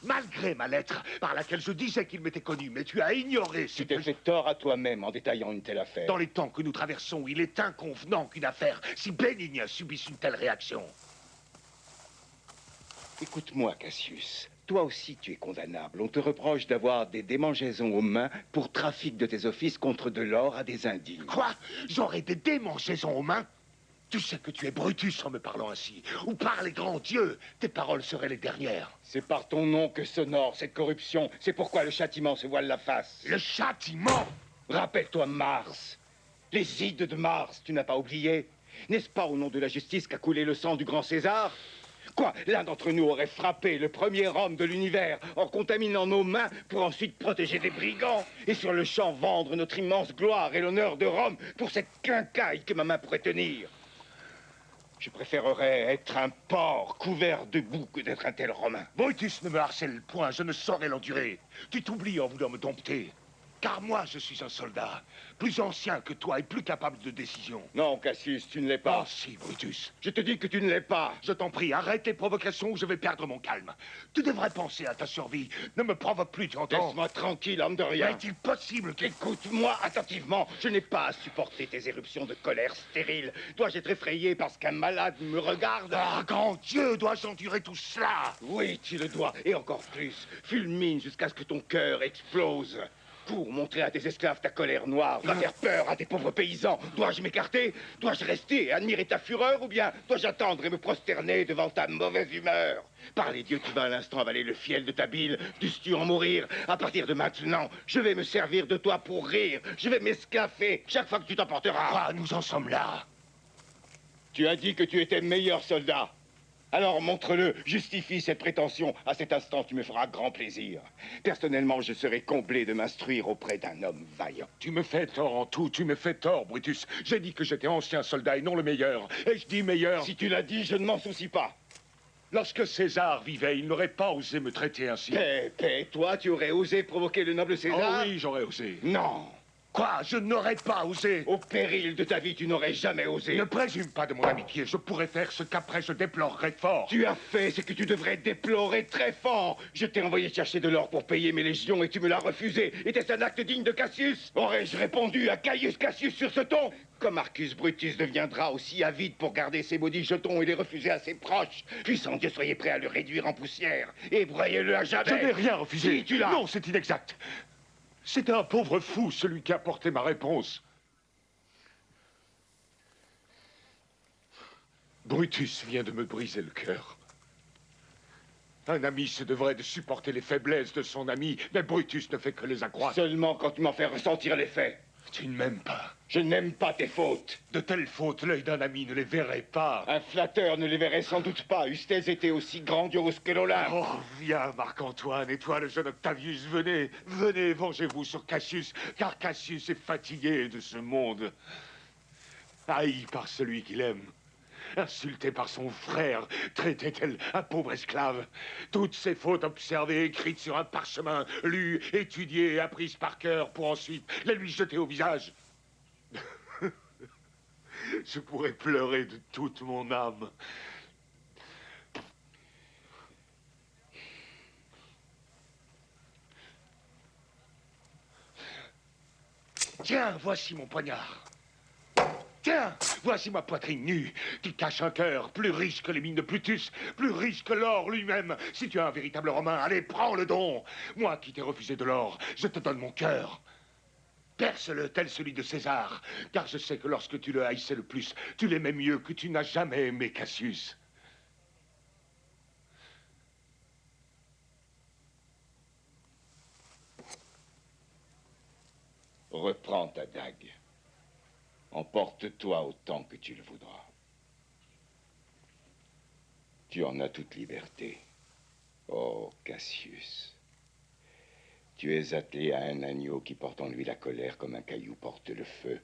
Speaker 3: malgré ma lettre, par laquelle je disais qu'il m'était connu, mais tu as ignoré ce
Speaker 2: Tu t'es fait tort à toi-même en détaillant une telle affaire.
Speaker 3: Dans les temps que nous traversons, il est inconvenant qu'une affaire si bénigne subisse une telle réaction.
Speaker 2: Écoute-moi, Cassius. Toi aussi, tu es condamnable. On te reproche d'avoir des démangeaisons aux mains pour trafic de tes offices contre de l'or à des indignes.
Speaker 3: Quoi? J'aurais des démangeaisons aux mains? Tu sais que tu es Brutus en me parlant ainsi. Ou par les grands dieux, tes paroles seraient les dernières.
Speaker 2: C'est par ton nom que s'honore cette corruption. C'est pourquoi le châtiment se voile la face.
Speaker 3: Le châtiment?
Speaker 2: Rappelle-toi Mars. Les ides de Mars, tu n'as pas oublié? N'est-ce pas au nom de la justice qu'a coulé le sang du grand César? Quoi, l'un d'entre nous aurait frappé le premier homme de l'univers en contaminant nos mains pour ensuite protéger des brigands et sur le champ vendre notre immense gloire et l'honneur de Rome pour cette quincaille que ma main pourrait tenir? Je préférerais être un porc couvert de boue que d'être un tel Romain.
Speaker 3: Brutus ne me harcèle point, je ne saurais l'endurer. Tu t'oublies en voulant me dompter. Car moi, je suis un soldat, plus ancien que toi et plus capable de décision.
Speaker 2: Non, Cassius, tu ne l'es pas.
Speaker 3: Oh si, Brutus.
Speaker 2: Je te dis que tu ne l'es pas.
Speaker 3: Je t'en prie, arrête les provocations ou je vais perdre mon calme. Tu devrais penser à ta survie. Ne me provoque plus, tu entends?
Speaker 2: Laisse-moi tranquille, homme de rien.
Speaker 3: Est-il possible que...
Speaker 2: Écoute-moi attentivement. Je n'ai pas à supporter tes éruptions de colère stérile. Dois-je être effrayé parce qu'un malade me regarde?
Speaker 3: Ah, grand Dieu, dois-je endurer tout cela?
Speaker 2: Oui, tu le dois. Et encore plus. Fulmine jusqu'à ce que ton cœur explose. Pour montrer à tes esclaves ta colère noire, va faire peur à tes pauvres paysans. Dois-je m'écarter? Dois-je rester et admirer ta fureur? Ou bien dois-je attendre et me prosterner devant ta mauvaise humeur? Par les dieux, tu vas à l'instant avaler le fiel de ta bile. Duses-tu en mourir? À partir de maintenant, je vais me servir de toi pour rire. Je vais m'esclaffer chaque fois que tu t'emporteras.
Speaker 3: Ah, nous en sommes là.
Speaker 2: Tu as dit que tu étais meilleur soldat. Alors montre-le, justifie cette prétention. À cet instant, tu me feras grand plaisir. Personnellement, je serai comblé de m'instruire auprès d'un homme vaillant.
Speaker 3: Tu me fais tort en tout, tu me fais tort, Brutus. J'ai dit que j'étais ancien soldat et non le meilleur. Et je dis meilleur...
Speaker 2: Si tu l'as dit, je ne m'en soucie pas.
Speaker 3: Lorsque César vivait, il n'aurait pas osé me traiter ainsi.
Speaker 2: Paix, toi, tu aurais osé provoquer le noble César?
Speaker 3: Oh oui, j'aurais osé.
Speaker 2: Non.
Speaker 3: Quoi? Je n'aurais pas osé.
Speaker 2: Au péril de ta vie, tu n'aurais jamais osé.
Speaker 3: Ne présume pas de mon amitié. Je pourrais faire ce qu'après je déplorerais fort.
Speaker 2: Tu as fait ce que tu devrais déplorer très fort. Je t'ai envoyé chercher de l'or pour payer mes légions et tu me l'as refusé. Était-ce un acte digne de Cassius? Aurais-je répondu à Caius Cassius sur ce ton? Comme Marcus Brutus deviendra aussi avide pour garder ses maudits jetons et les refuser à ses proches. Puissant Dieu, soyez prêt à le réduire en poussière et broyez-le à jamais.
Speaker 3: Je n'ai rien refusé.
Speaker 2: Si, tu l'as.
Speaker 3: Non, c'est inexact. C'était un pauvre fou, celui qui a apporté ma réponse. Brutus vient de me briser le cœur. Un ami se devrait de supporter les faiblesses de son ami, mais Brutus ne fait que les accroître.
Speaker 2: Seulement quand tu m'en fais ressentir l'effet.
Speaker 3: Tu ne m'aimes pas.
Speaker 2: Je n'aime pas tes fautes.
Speaker 3: De telles fautes, l'œil d'un ami ne les verrait pas.
Speaker 2: Un flatteur ne les verrait sans doute pas, eussent-elles été aussi grandioses que l'Olympe.
Speaker 3: Oh, viens, Marc-Antoine, et toi, le jeune Octavius, venez, venez, vengez-vous sur Cassius, car Cassius est fatigué de ce monde. Haï par celui qu'il aime, insulté par son frère, traité tel un pauvre esclave. Toutes ces fautes observées, écrites sur un parchemin, lues, étudiées et apprises par cœur, pour ensuite les lui jeter au visage. Je pourrais pleurer de toute mon âme. Tiens, voici mon poignard. Tiens, voici ma poitrine nue, qui cache un cœur plus riche que les mines de Plutus, plus riche que l'or lui-même. Si tu es un véritable Romain, allez, prends le don. Moi qui t'ai refusé de l'or, je te donne mon cœur. Perce-le tel celui de César, car je sais que lorsque tu le haïssais le plus, tu l'aimais mieux que tu n'as jamais aimé Cassius.
Speaker 2: Reprends ta dague. Emporte-toi autant que tu le voudras. Tu en as toute liberté. Oh, Cassius. Tu es attelé à un agneau qui porte en lui la colère comme un caillou porte le feu,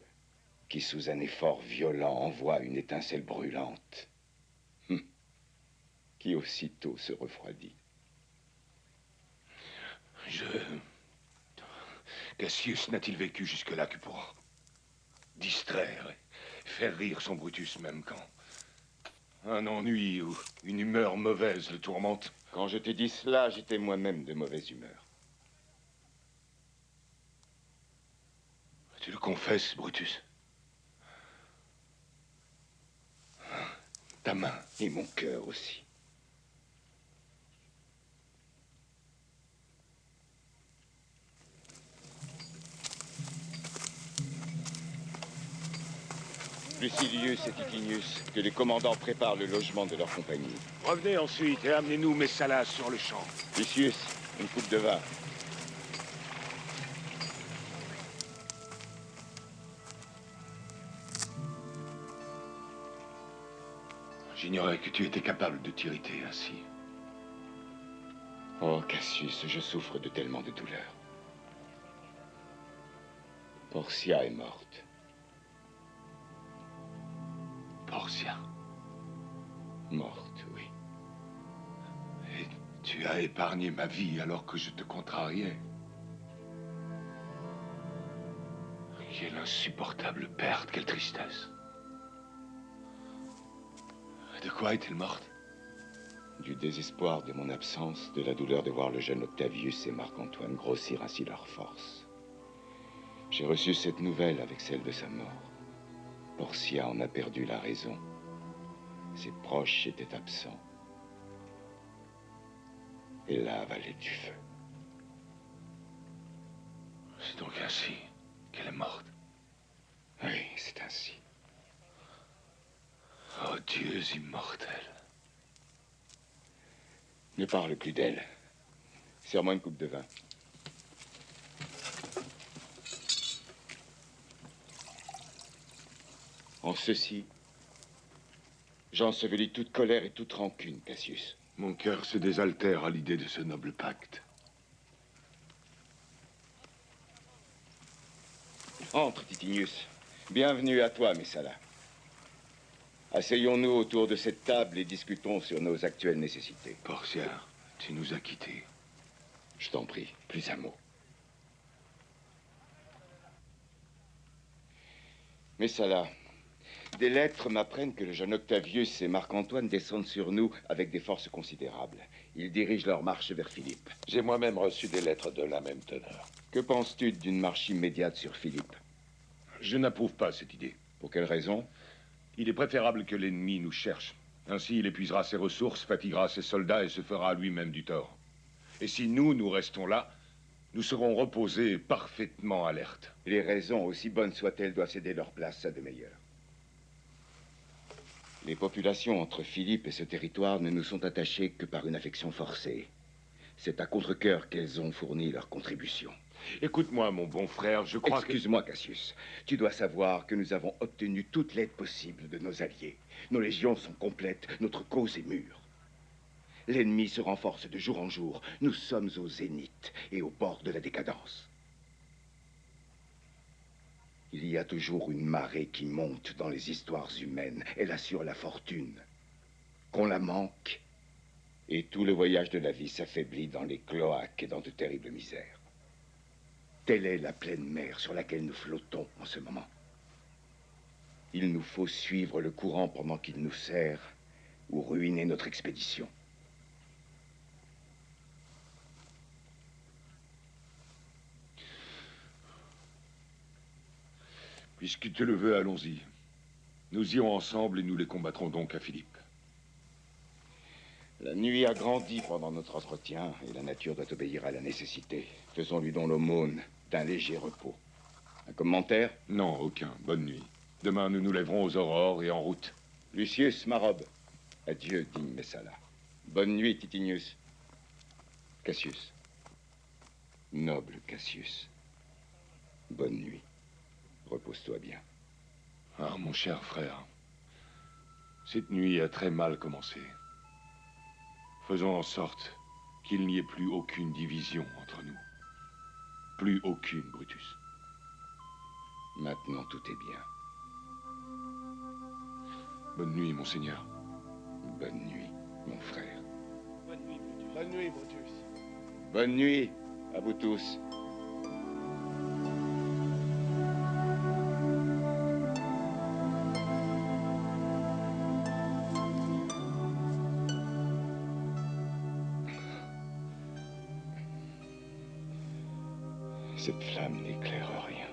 Speaker 2: qui sous un effort violent envoie une étincelle brûlante, qui aussitôt se refroidit.
Speaker 3: Cassius n'a-t-il vécu jusque-là que pour distraire et faire rire son Brutus même quand un ennui ou une humeur mauvaise le tourmente?
Speaker 2: Quand je t'ai dit cela, j'étais moi-même de mauvaise humeur.
Speaker 10: Tu le confesses, Brutus? Ta main.
Speaker 2: Et mon cœur aussi. Lucilius et Titinius, que les commandants préparent le logement de leur compagnie.
Speaker 10: Revenez ensuite et amenez-nous Messalas sur le champ.
Speaker 2: Lucius, une coupe de vin.
Speaker 10: J'ignorais que tu étais capable de t'irriter ainsi.
Speaker 2: Oh, Cassius, je souffre de tellement de douleurs. Portia est morte.
Speaker 10: Portia?
Speaker 2: Morte, oui.
Speaker 10: Et tu as épargné ma vie alors que je te contrariais. Quelle insupportable perte, quelle tristesse. De quoi est-elle morte?
Speaker 2: Du désespoir de mon absence, de la douleur de voir le jeune Octavius et Marc-Antoine grossir ainsi leur force. J'ai reçu cette nouvelle avec celle de sa mort. Portia en a perdu la raison. Ses proches étaient absents. Elle a avalé du feu.
Speaker 10: C'est donc ainsi qu'elle est morte.
Speaker 2: Oui, c'est ainsi.
Speaker 10: Oh, dieux immortels.
Speaker 2: Ne parle plus d'elle. Serre-moi une coupe de vin. En ceci, j'ensevelis toute colère et toute rancune, Cassius.
Speaker 10: Mon cœur se désaltère à l'idée de ce noble pacte.
Speaker 2: Entre, Titinius. Bienvenue à toi, Messala. Asseyons-nous autour de cette table et discutons sur nos actuelles nécessités.
Speaker 10: Portia, tu nous as quittés.
Speaker 2: Je t'en prie, plus un mot. Messala, des lettres m'apprennent que le jeune Octavius et Marc-Antoine descendent sur nous avec des forces considérables. Ils dirigent leur marche vers Philippe.
Speaker 6: J'ai moi-même reçu des lettres de la même teneur.
Speaker 2: Que penses-tu d'une marche immédiate sur Philippe?
Speaker 10: Je n'approuve pas cette idée.
Speaker 2: Pour quelle raison?
Speaker 10: Il est préférable que l'ennemi nous cherche. Ainsi, il épuisera ses ressources, fatiguera ses soldats et se fera à lui-même du tort. Et si nous restons là, nous serons reposés parfaitement alertes.
Speaker 2: Les raisons, aussi bonnes soient-elles, doivent céder leur place à de meilleures. Les populations entre Philippe et ce territoire ne nous sont attachées que par une affection forcée. C'est à contre-cœur qu'elles ont fourni leur contribution.
Speaker 10: Écoute-moi, mon bon frère, je crois
Speaker 2: Excuse-moi, Cassius. Tu dois savoir que nous avons obtenu toute l'aide possible de nos alliés. Nos légions sont complètes, notre cause est mûre. L'ennemi se renforce de jour en jour. Nous sommes au zénith et au bord de la décadence. Il y a toujours une marée qui monte dans les histoires humaines. Elle assure la fortune. Qu'on la manque, et tout le voyage de la vie s'affaiblit dans les cloaques et dans de terribles misères. Telle est la pleine mer sur laquelle nous flottons en ce moment. Il nous faut suivre le courant pendant qu'il nous sert ou ruiner notre expédition.
Speaker 10: Puisque tu le veux, allons-y. Nous irons ensemble et nous les combattrons donc à Philippe.
Speaker 2: La nuit a grandi pendant notre entretien et la nature doit obéir à la nécessité. Faisons-lui donc l'aumône d'un léger repos. Un commentaire?
Speaker 10: Non, aucun. Bonne nuit. Demain, nous nous lèverons aux aurores et en route.
Speaker 2: Lucius, ma robe. Adieu, digne Messala. Bonne nuit, Titinius. Cassius. Noble Cassius. Bonne nuit. Repose-toi bien.
Speaker 10: Ah, mon cher frère. Cette nuit a très mal commencé. Faisons en sorte qu'il n'y ait plus aucune division entre nous. Plus aucune, Brutus.
Speaker 2: Maintenant, tout est bien.
Speaker 10: Bonne nuit, monseigneur.
Speaker 2: Bonne nuit, mon frère.
Speaker 19: Bonne nuit, Brutus. Bonne nuit, Brutus.
Speaker 2: Bonne nuit à vous tous.
Speaker 9: Cette flamme n'éclaire rien.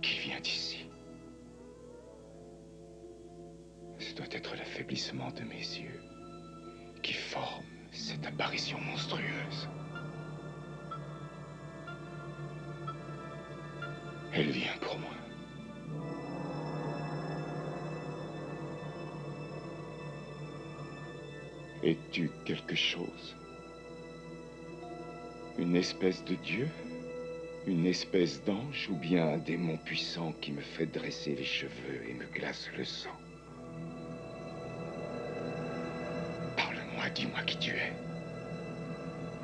Speaker 9: Qui vient d'ici? Ce doit être l'affaiblissement de mes yeux qui forme cette apparition monstrueuse. Elle vient pour moi. Es-tu quelque chose? Une espèce de dieu? Une espèce d'ange ou bien un démon puissant qui me fait dresser les cheveux et me glace le sang? Parle-moi, dis-moi qui tu es.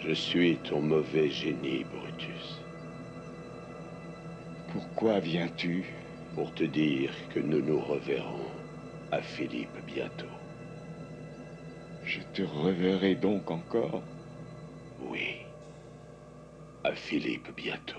Speaker 6: Je suis ton mauvais génie, Brutus.
Speaker 9: Pourquoi viens-tu?
Speaker 6: Pour te dire que nous nous reverrons à Philippe bientôt.
Speaker 9: Je te reverrai donc encore?
Speaker 6: Oui. À Philippe bientôt.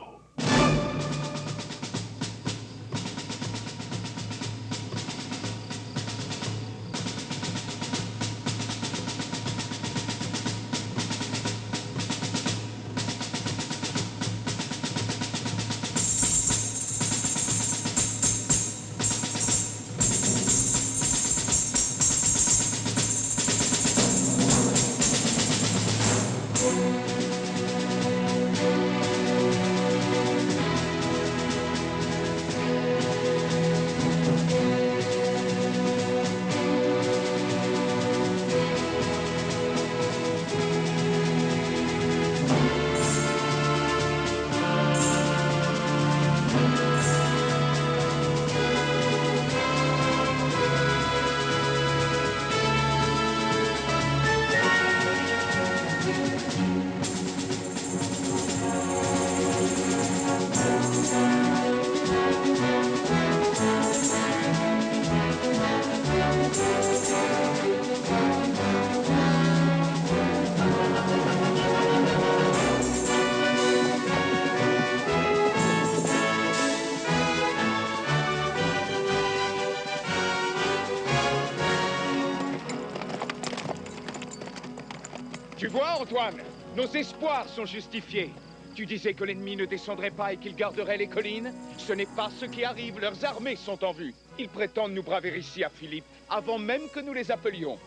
Speaker 11: Tu vois, Antoine, nos espoirs sont justifiés. Tu disais que l'ennemi ne descendrait pas et qu'il garderait les collines. Ce n'est pas ce qui arrive, leurs armées sont en vue. Ils prétendent nous braver ici à Philippe, avant même que nous les appelions.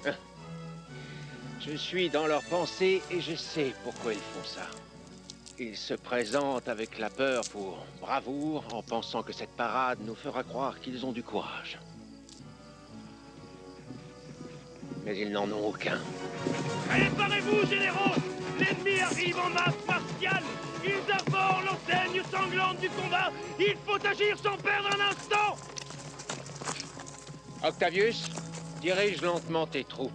Speaker 15: Je suis dans leurs pensées et je sais pourquoi ils font ça. Ils se présentent avec la peur pour bravoure, en pensant que cette parade nous fera croire qu'ils ont du courage. Mais ils n'en ont aucun.
Speaker 4: Préparez-vous, généraux! L'ennemi arrive en masse martiale! Ils arborent l'enseigne sanglante du combat! Il faut agir sans perdre un instant!
Speaker 15: Octavius, dirige lentement tes troupes.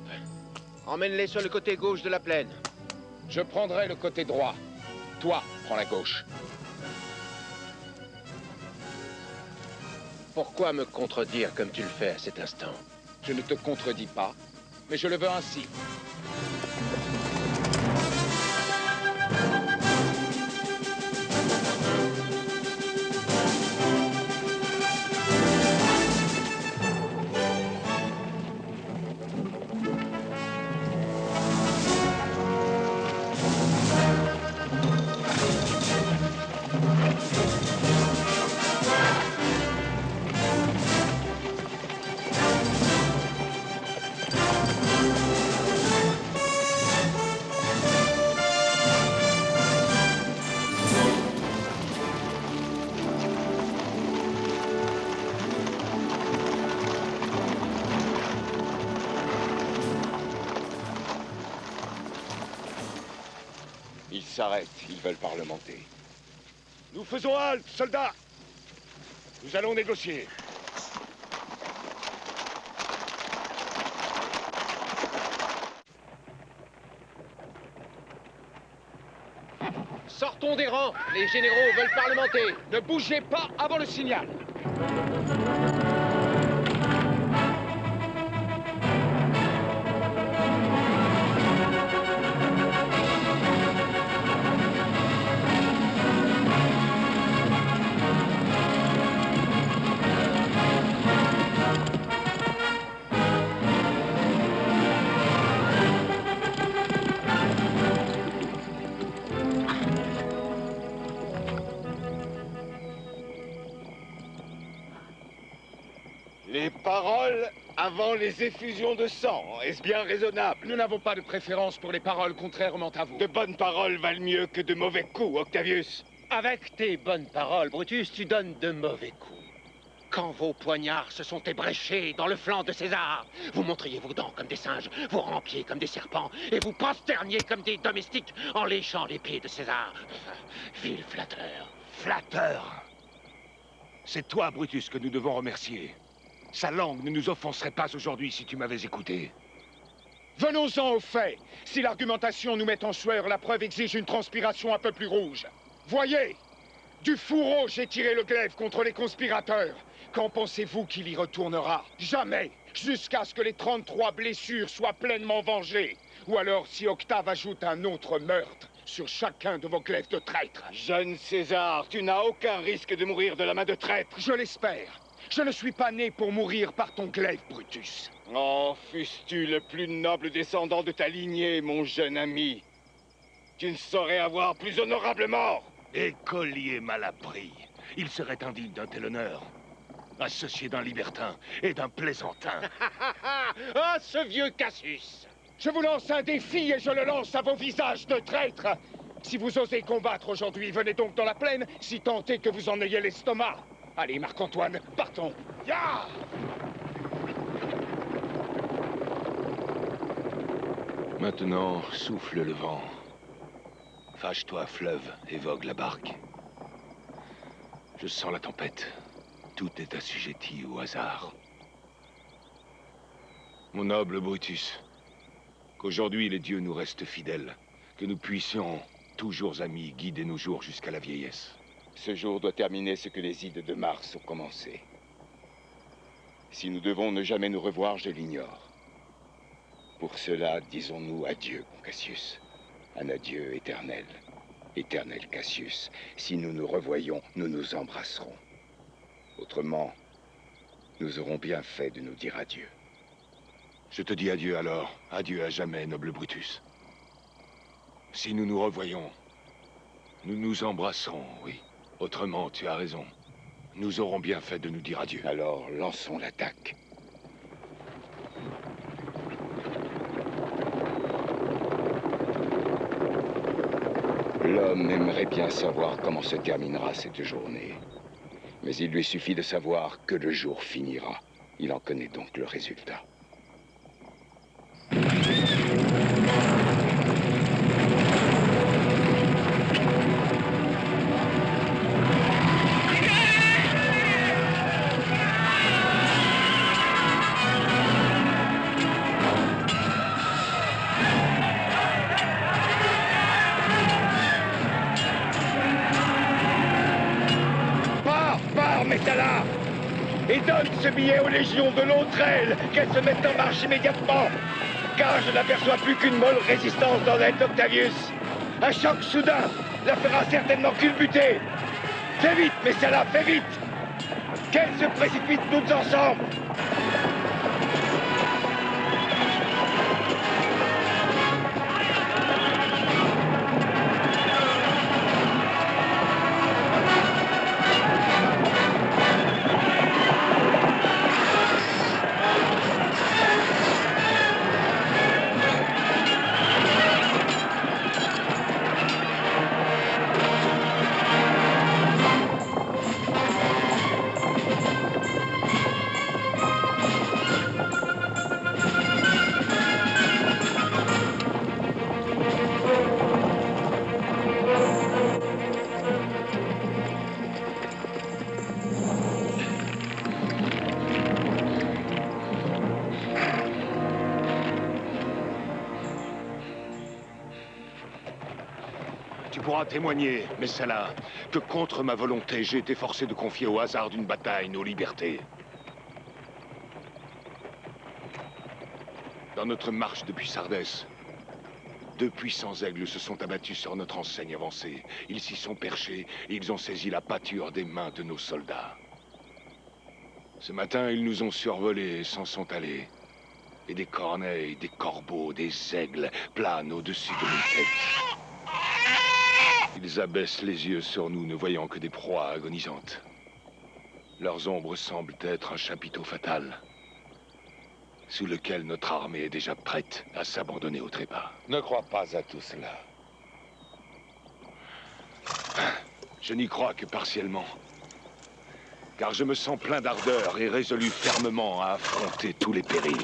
Speaker 15: Emmène-les sur le côté gauche de la plaine.
Speaker 11: Je prendrai le côté droit. Toi, prends la gauche.
Speaker 15: Pourquoi me contredire comme tu le fais à cet instant?
Speaker 11: Je ne te contredis pas, mais je le veux ainsi.
Speaker 10: Ils s'arrêtent, ils veulent parlementer.
Speaker 3: Nous faisons halte, soldats! Nous allons négocier.
Speaker 11: Sortons des rangs. Les généraux veulent parlementer. Ne bougez pas avant le signal.
Speaker 9: Les paroles avant les effusions de sang, est-ce bien raisonnable?
Speaker 3: Nous n'avons pas de préférence pour les paroles, contrairement à vous.
Speaker 9: De bonnes paroles valent mieux que de mauvais coups, Octavius.
Speaker 15: Avec tes bonnes paroles, Brutus, tu donnes de mauvais coups. Quand vos poignards se sont ébréchés dans le flanc de César, vous montriez vos dents comme des singes, vous rampiez comme des serpents, et vous prosterniez comme des domestiques en léchant les pieds de César. Vil flatteur.
Speaker 10: Flatteur. C'est toi, Brutus, que nous devons remercier. Sa langue ne nous offenserait pas aujourd'hui si tu m'avais écouté.
Speaker 3: Venons-en aux faits. Si l'argumentation nous met en sueur, la preuve exige une transpiration un peu plus rouge. Voyez, du fourreau, j'ai tiré le glaive contre les conspirateurs. Qu'en pensez-vous qu'il y retournera? Jamais, jusqu'à ce que les 33 blessures soient pleinement vengées. Ou alors si Octave ajoute un autre meurtre sur chacun de vos glaives de traître.
Speaker 9: Jeune César, tu n'as aucun risque de mourir de la main de traître.
Speaker 3: Je l'espère. Je ne suis pas né pour mourir par ton glaive, Brutus.
Speaker 9: Oh, fusses-tu le plus noble descendant de ta lignée, mon jeune ami. Tu ne saurais avoir plus honorable mort.
Speaker 10: Écolier mal appris. Il serait indigne d'un tel honneur. Associé d'un libertin et d'un plaisantin.
Speaker 15: Ah, ce vieux Cassius!
Speaker 3: Je vous lance un défi et je le lance à vos visages de traîtres. Si vous osez combattre aujourd'hui, venez donc dans la plaine, si tant est que vous en ayez l'estomac. Allez, Marc-Antoine, partons. Ya!
Speaker 10: Maintenant, souffle le vent. Fâche-toi, fleuve, et vogue la barque. Je sens la tempête. Tout est assujetti au hasard. Mon noble Brutus, qu'aujourd'hui les dieux nous restent fidèles, que nous puissions, toujours amis, guider nos jours jusqu'à la vieillesse.
Speaker 2: Ce jour doit terminer ce que les Ides de Mars ont commencé. Si nous devons ne jamais nous revoir, je l'ignore. Pour cela, disons-nous adieu, mon Cassius. Un adieu éternel. Éternel Cassius. Si nous nous revoyons, nous nous embrasserons. Autrement, nous aurons bien fait de nous dire adieu.
Speaker 10: Je te dis adieu alors. Adieu à jamais, noble Brutus. Si nous nous revoyons, nous nous embrasserons, oui. Autrement, tu as raison. Nous aurons bien fait de nous dire adieu.
Speaker 2: Alors, lançons l'attaque. L'homme aimerait bien savoir comment se terminera cette journée. Mais il lui suffit de savoir que le jour finira. Il en connaît donc le résultat.
Speaker 9: Messala, et donne ce billet aux légions de l'autre aile, qu'elles se mettent en marche immédiatement, car je n'aperçois plus qu'une molle résistance dans l'aide d'Octavius. Un choc soudain la fera certainement culbuter. Fais vite, Messala, fais vite, qu'elle se précipite toutes ensemble.
Speaker 10: Témoigner, Messala, que contre ma volonté, j'ai été forcé de confier au hasard d'une bataille nos libertés. Dans notre marche depuis Sardès, 2 puissants aigles se sont abattus sur notre enseigne avancée. Ils s'y sont perchés et ils ont saisi la pâture des mains de nos soldats. Ce matin, ils nous ont survolés et s'en sont allés. Et des corneilles, des corbeaux, des aigles planent au-dessus de nos têtes. Ils abaissent les yeux sur nous, ne voyant que des proies agonisantes. Leurs ombres semblent être un chapiteau fatal, sous lequel notre armée est déjà prête à s'abandonner au trépas.
Speaker 3: Ne crois pas à tout cela.
Speaker 10: Je n'y crois que partiellement. Car je me sens plein d'ardeur et résolu fermement à affronter tous les périls.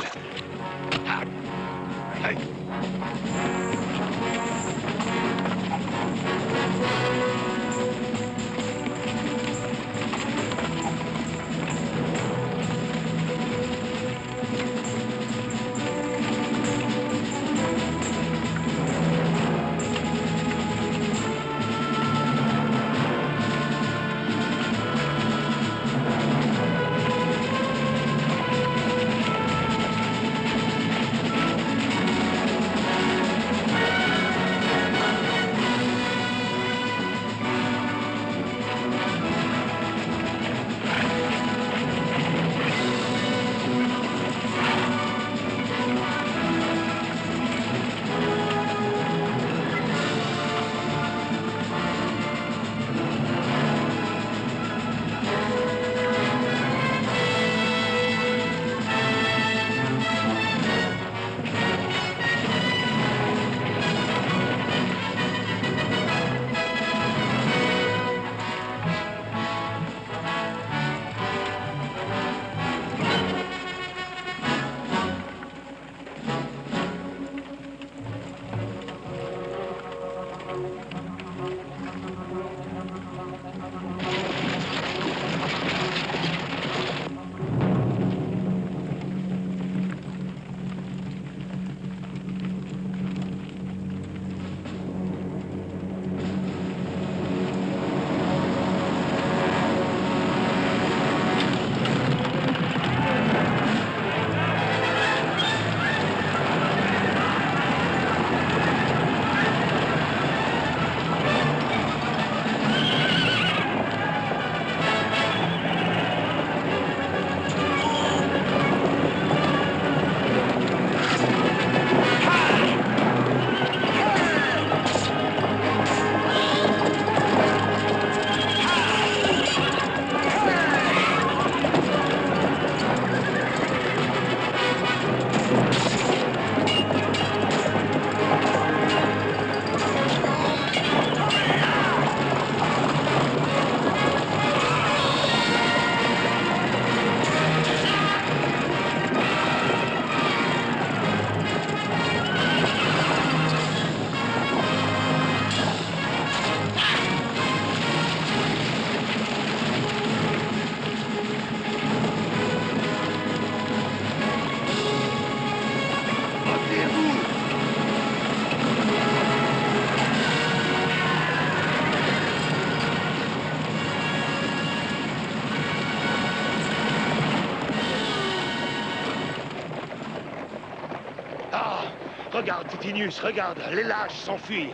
Speaker 3: Regarde, Titinius, regarde, les lâches s'enfuient.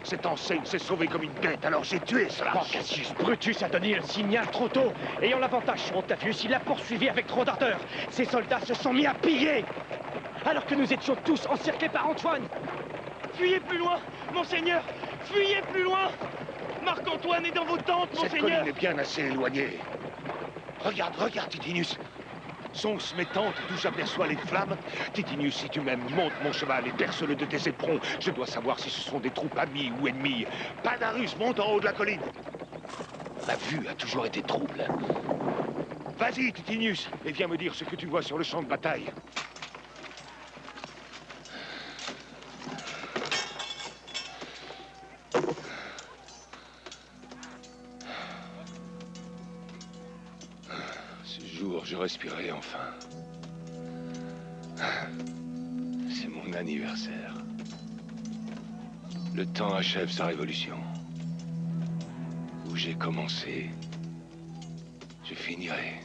Speaker 3: Cette enseigne s'est sauvée comme une bête, alors j'ai tué ce lâche.
Speaker 8: Oh, Cassius, Brutus a donné le signal trop tôt. Ayant l'avantage sur Octavius, il l'a poursuivi avec trop d'ardeur. Ses soldats se sont mis à piller, alors que nous étions tous encerclés par Antoine.
Speaker 4: Fuyez plus loin, monseigneur! Fuyez plus loin! Marc-Antoine est dans vos tentes,
Speaker 3: Cette
Speaker 4: monseigneur!
Speaker 3: colline est bien assez éloignée. Regarde, regarde, Titinius. Sont-ce mes tentes d'où j'aperçois les flammes? Titinius, si tu m'aimes, monte mon cheval et perce-le de tes éperons. Je dois savoir si ce sont des troupes amies ou ennemies. Padarus, monte en haut de la colline. Ma vue a toujours été trouble. Vas-y, Titinius, et viens me dire ce que tu vois sur le champ de bataille.
Speaker 10: Je respirais enfin. C'est mon anniversaire. Le temps achève sa révolution. Où j'ai commencé, je finirai.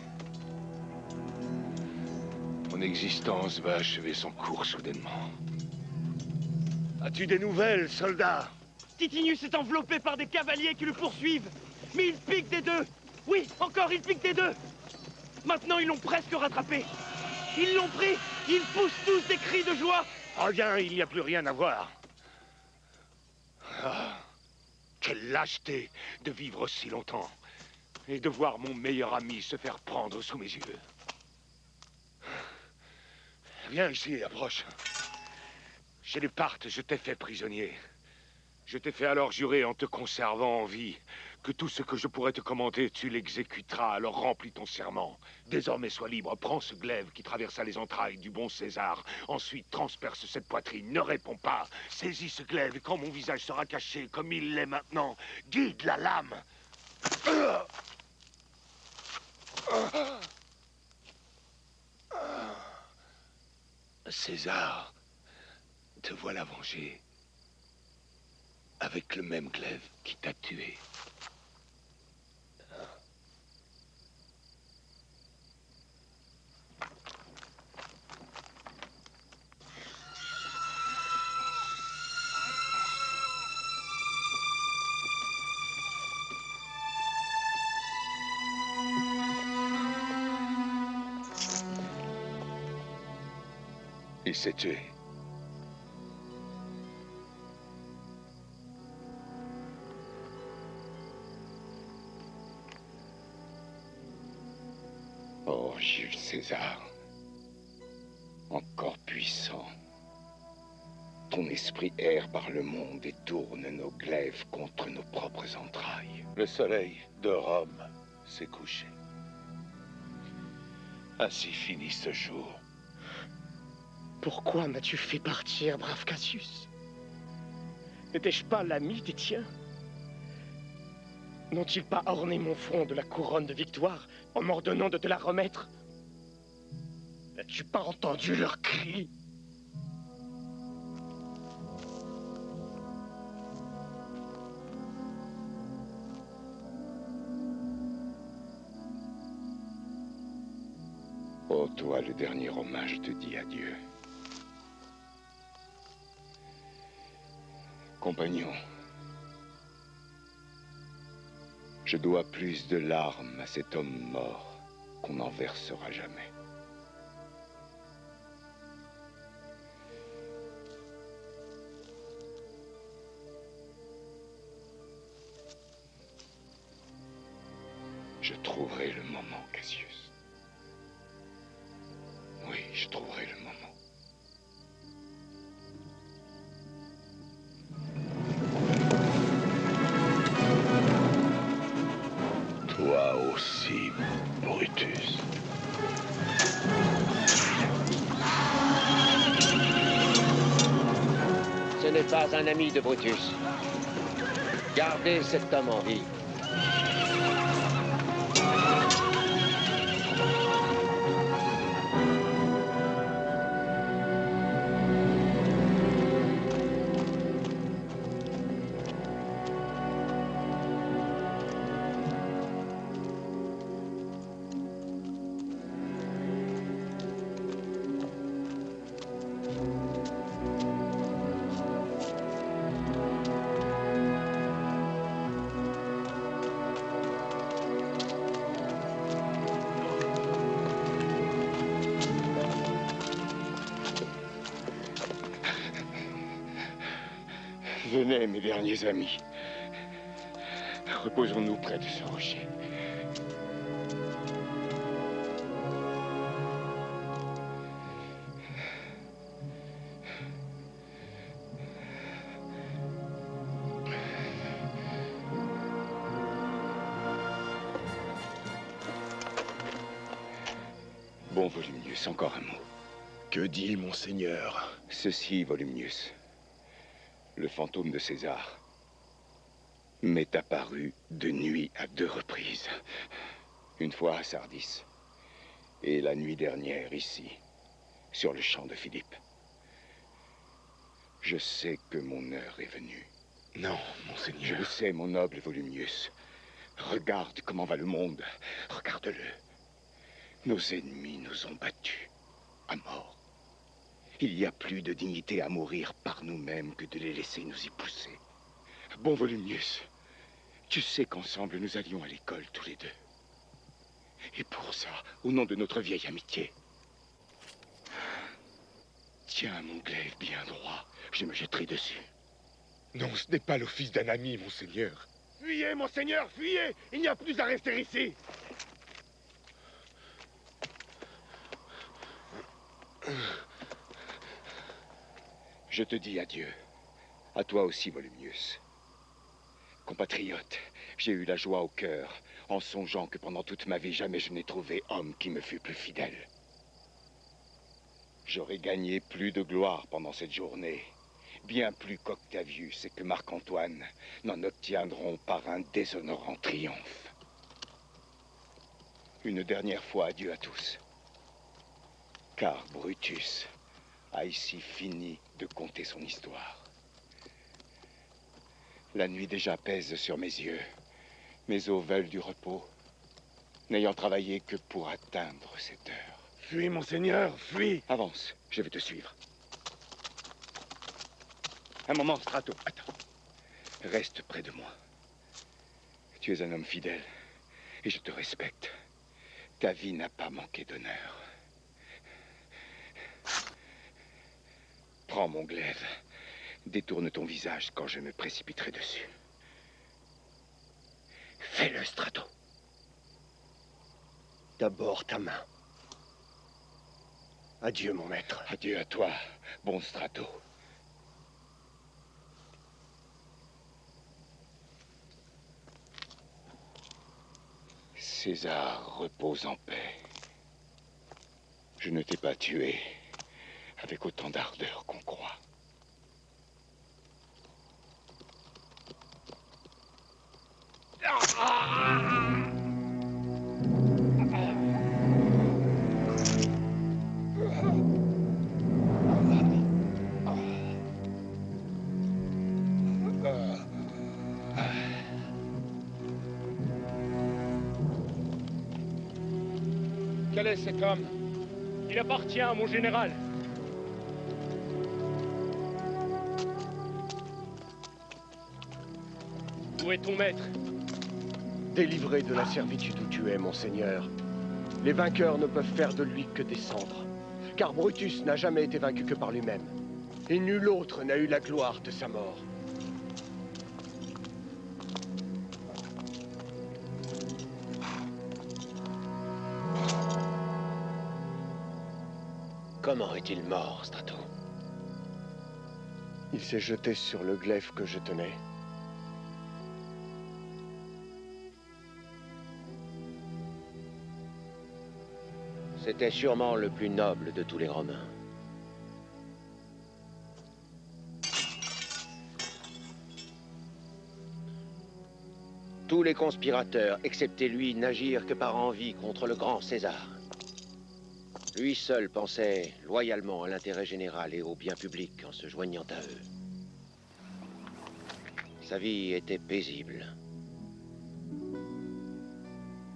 Speaker 10: Mon existence va achever son cours soudainement.
Speaker 3: As-tu des nouvelles, soldat?
Speaker 4: Titinius est enveloppé par des cavaliers qui le poursuivent. Mais il pique des deux. Oui, encore, il pique des deux. Maintenant, ils l'ont presque rattrapé. Ils l'ont pris. Ils poussent tous des cris de joie.
Speaker 3: Reviens, il n'y a plus rien à voir. Ah, quelle lâcheté de vivre si longtemps. Et de voir mon meilleur ami se faire prendre sous mes yeux. Viens ici, approche. Chez les Parthes, je t'ai fait prisonnier. Je t'ai fait alors jurer en te conservant en vie que tout ce que je pourrais te commander, tu l'exécuteras, alors remplis ton serment. Désormais, sois libre, prends ce glaive qui traversa les entrailles du bon César. Ensuite, transperce cette poitrine, ne réponds pas. Saisis ce glaive et quand mon visage sera caché, comme il l'est maintenant, guide la lame. César, te voilà vengé. Avec le même glaive qui t'a tué. Il s'est tué.
Speaker 2: Oh, Jules César, encore puissant. Ton esprit erre par le monde et tourne nos glaives contre nos propres entrailles.
Speaker 3: Le soleil de Rome s'est couché. Ainsi finit ce jour.
Speaker 11: Pourquoi m'as-tu fait partir, brave Cassius? N'étais-je pas l'ami des tiens? N'ont-ils pas orné mon front de la couronne de victoire en m'ordonnant de te la remettre? N'as-tu pas entendu leurs cris?
Speaker 2: Oh, toi, le dernier hommage te dit adieu. Compagnon, je dois plus de larmes à cet homme mort qu'on n'en versera jamais. Je trouverai le moment, Cassius. Oui, je trouverai le moment.
Speaker 3: Toi aussi, Brutus.
Speaker 15: Ce n'est pas un ami de Brutus. Gardez cet homme en vie.
Speaker 2: Venez, mes derniers amis. Reposons-nous près de ce rocher. Bon, Volumnius, encore un mot.
Speaker 3: Que dit monseigneur?
Speaker 2: Ceci, Volumnius. Le fantôme de César m'est apparu de nuit à 2 reprises. Une fois à Sardis et la nuit dernière ici, sur le champ de Philippe. Je sais que mon heure est venue.
Speaker 3: Non, monseigneur.
Speaker 2: Je le sais, mon noble Volumnius. Regarde comment va le monde. Regarde-le. Nos ennemis nous ont battus à mort. Il y a plus de dignité à mourir par nous-mêmes que de les laisser nous y pousser. Bon, Volumnius, tu sais qu'ensemble nous allions à l'école tous les deux. Et pour ça, au nom de notre vieille amitié, tiens mon glaive bien droit, je me jetterai dessus.
Speaker 3: Non, ce n'est pas l'office d'un ami, monseigneur. Fuyez, monseigneur, fuyez! Il n'y a plus à rester ici!
Speaker 2: Je te dis adieu. À toi aussi, Volumnius. Compatriote, j'ai eu la joie au cœur, en songeant que pendant toute ma vie, jamais je n'ai trouvé homme qui me fût plus fidèle. J'aurais gagné plus de gloire pendant cette journée, bien plus qu'Octavius et que Marc-Antoine n'en obtiendront par un déshonorant triomphe. Une dernière fois, adieu à tous. Car Brutus a ici fini de conter son histoire. La nuit déjà pèse sur mes yeux. Mes os veulent du repos, n'ayant travaillé que pour atteindre cette heure.
Speaker 3: Fuis, monseigneur, fuis!
Speaker 2: Avance, je vais te suivre. Un moment, Strato, attends. Reste près de moi. Tu es un homme fidèle, et je te respecte. Ta vie n'a pas manqué d'honneur. Prends mon glaive. Détourne ton visage quand je me précipiterai dessus. Fais-le, Strato.
Speaker 18: D'abord ta main. Adieu, mon maître.
Speaker 2: Adieu à toi, bon Strato. César repose en paix. Je ne t'ai pas tué avec autant d'ardeur qu'on croit.
Speaker 4: Quel est cet homme? Il appartient à mon général. Où est ton maître?
Speaker 18: Délivré de la servitude où tu es, monseigneur. Les vainqueurs ne peuvent faire de lui que descendre. Car Brutus n'a jamais été vaincu que par lui-même. Et nul autre n'a eu la gloire de sa mort.
Speaker 15: Comment est-il mort, Strato?
Speaker 18: Il s'est jeté sur le glaive que je tenais.
Speaker 15: C'était sûrement le plus noble de tous les Romains. Tous les conspirateurs, excepté lui, n'agirent que par envie contre le grand César. Lui seul pensait loyalement à l'intérêt général et au bien public en se joignant à eux. Sa vie était paisible.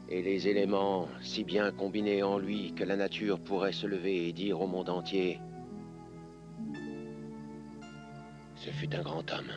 Speaker 15: Et les éléments si bien combinés en lui que la nature pourrait se lever et dire au monde entier: ce fut un grand homme.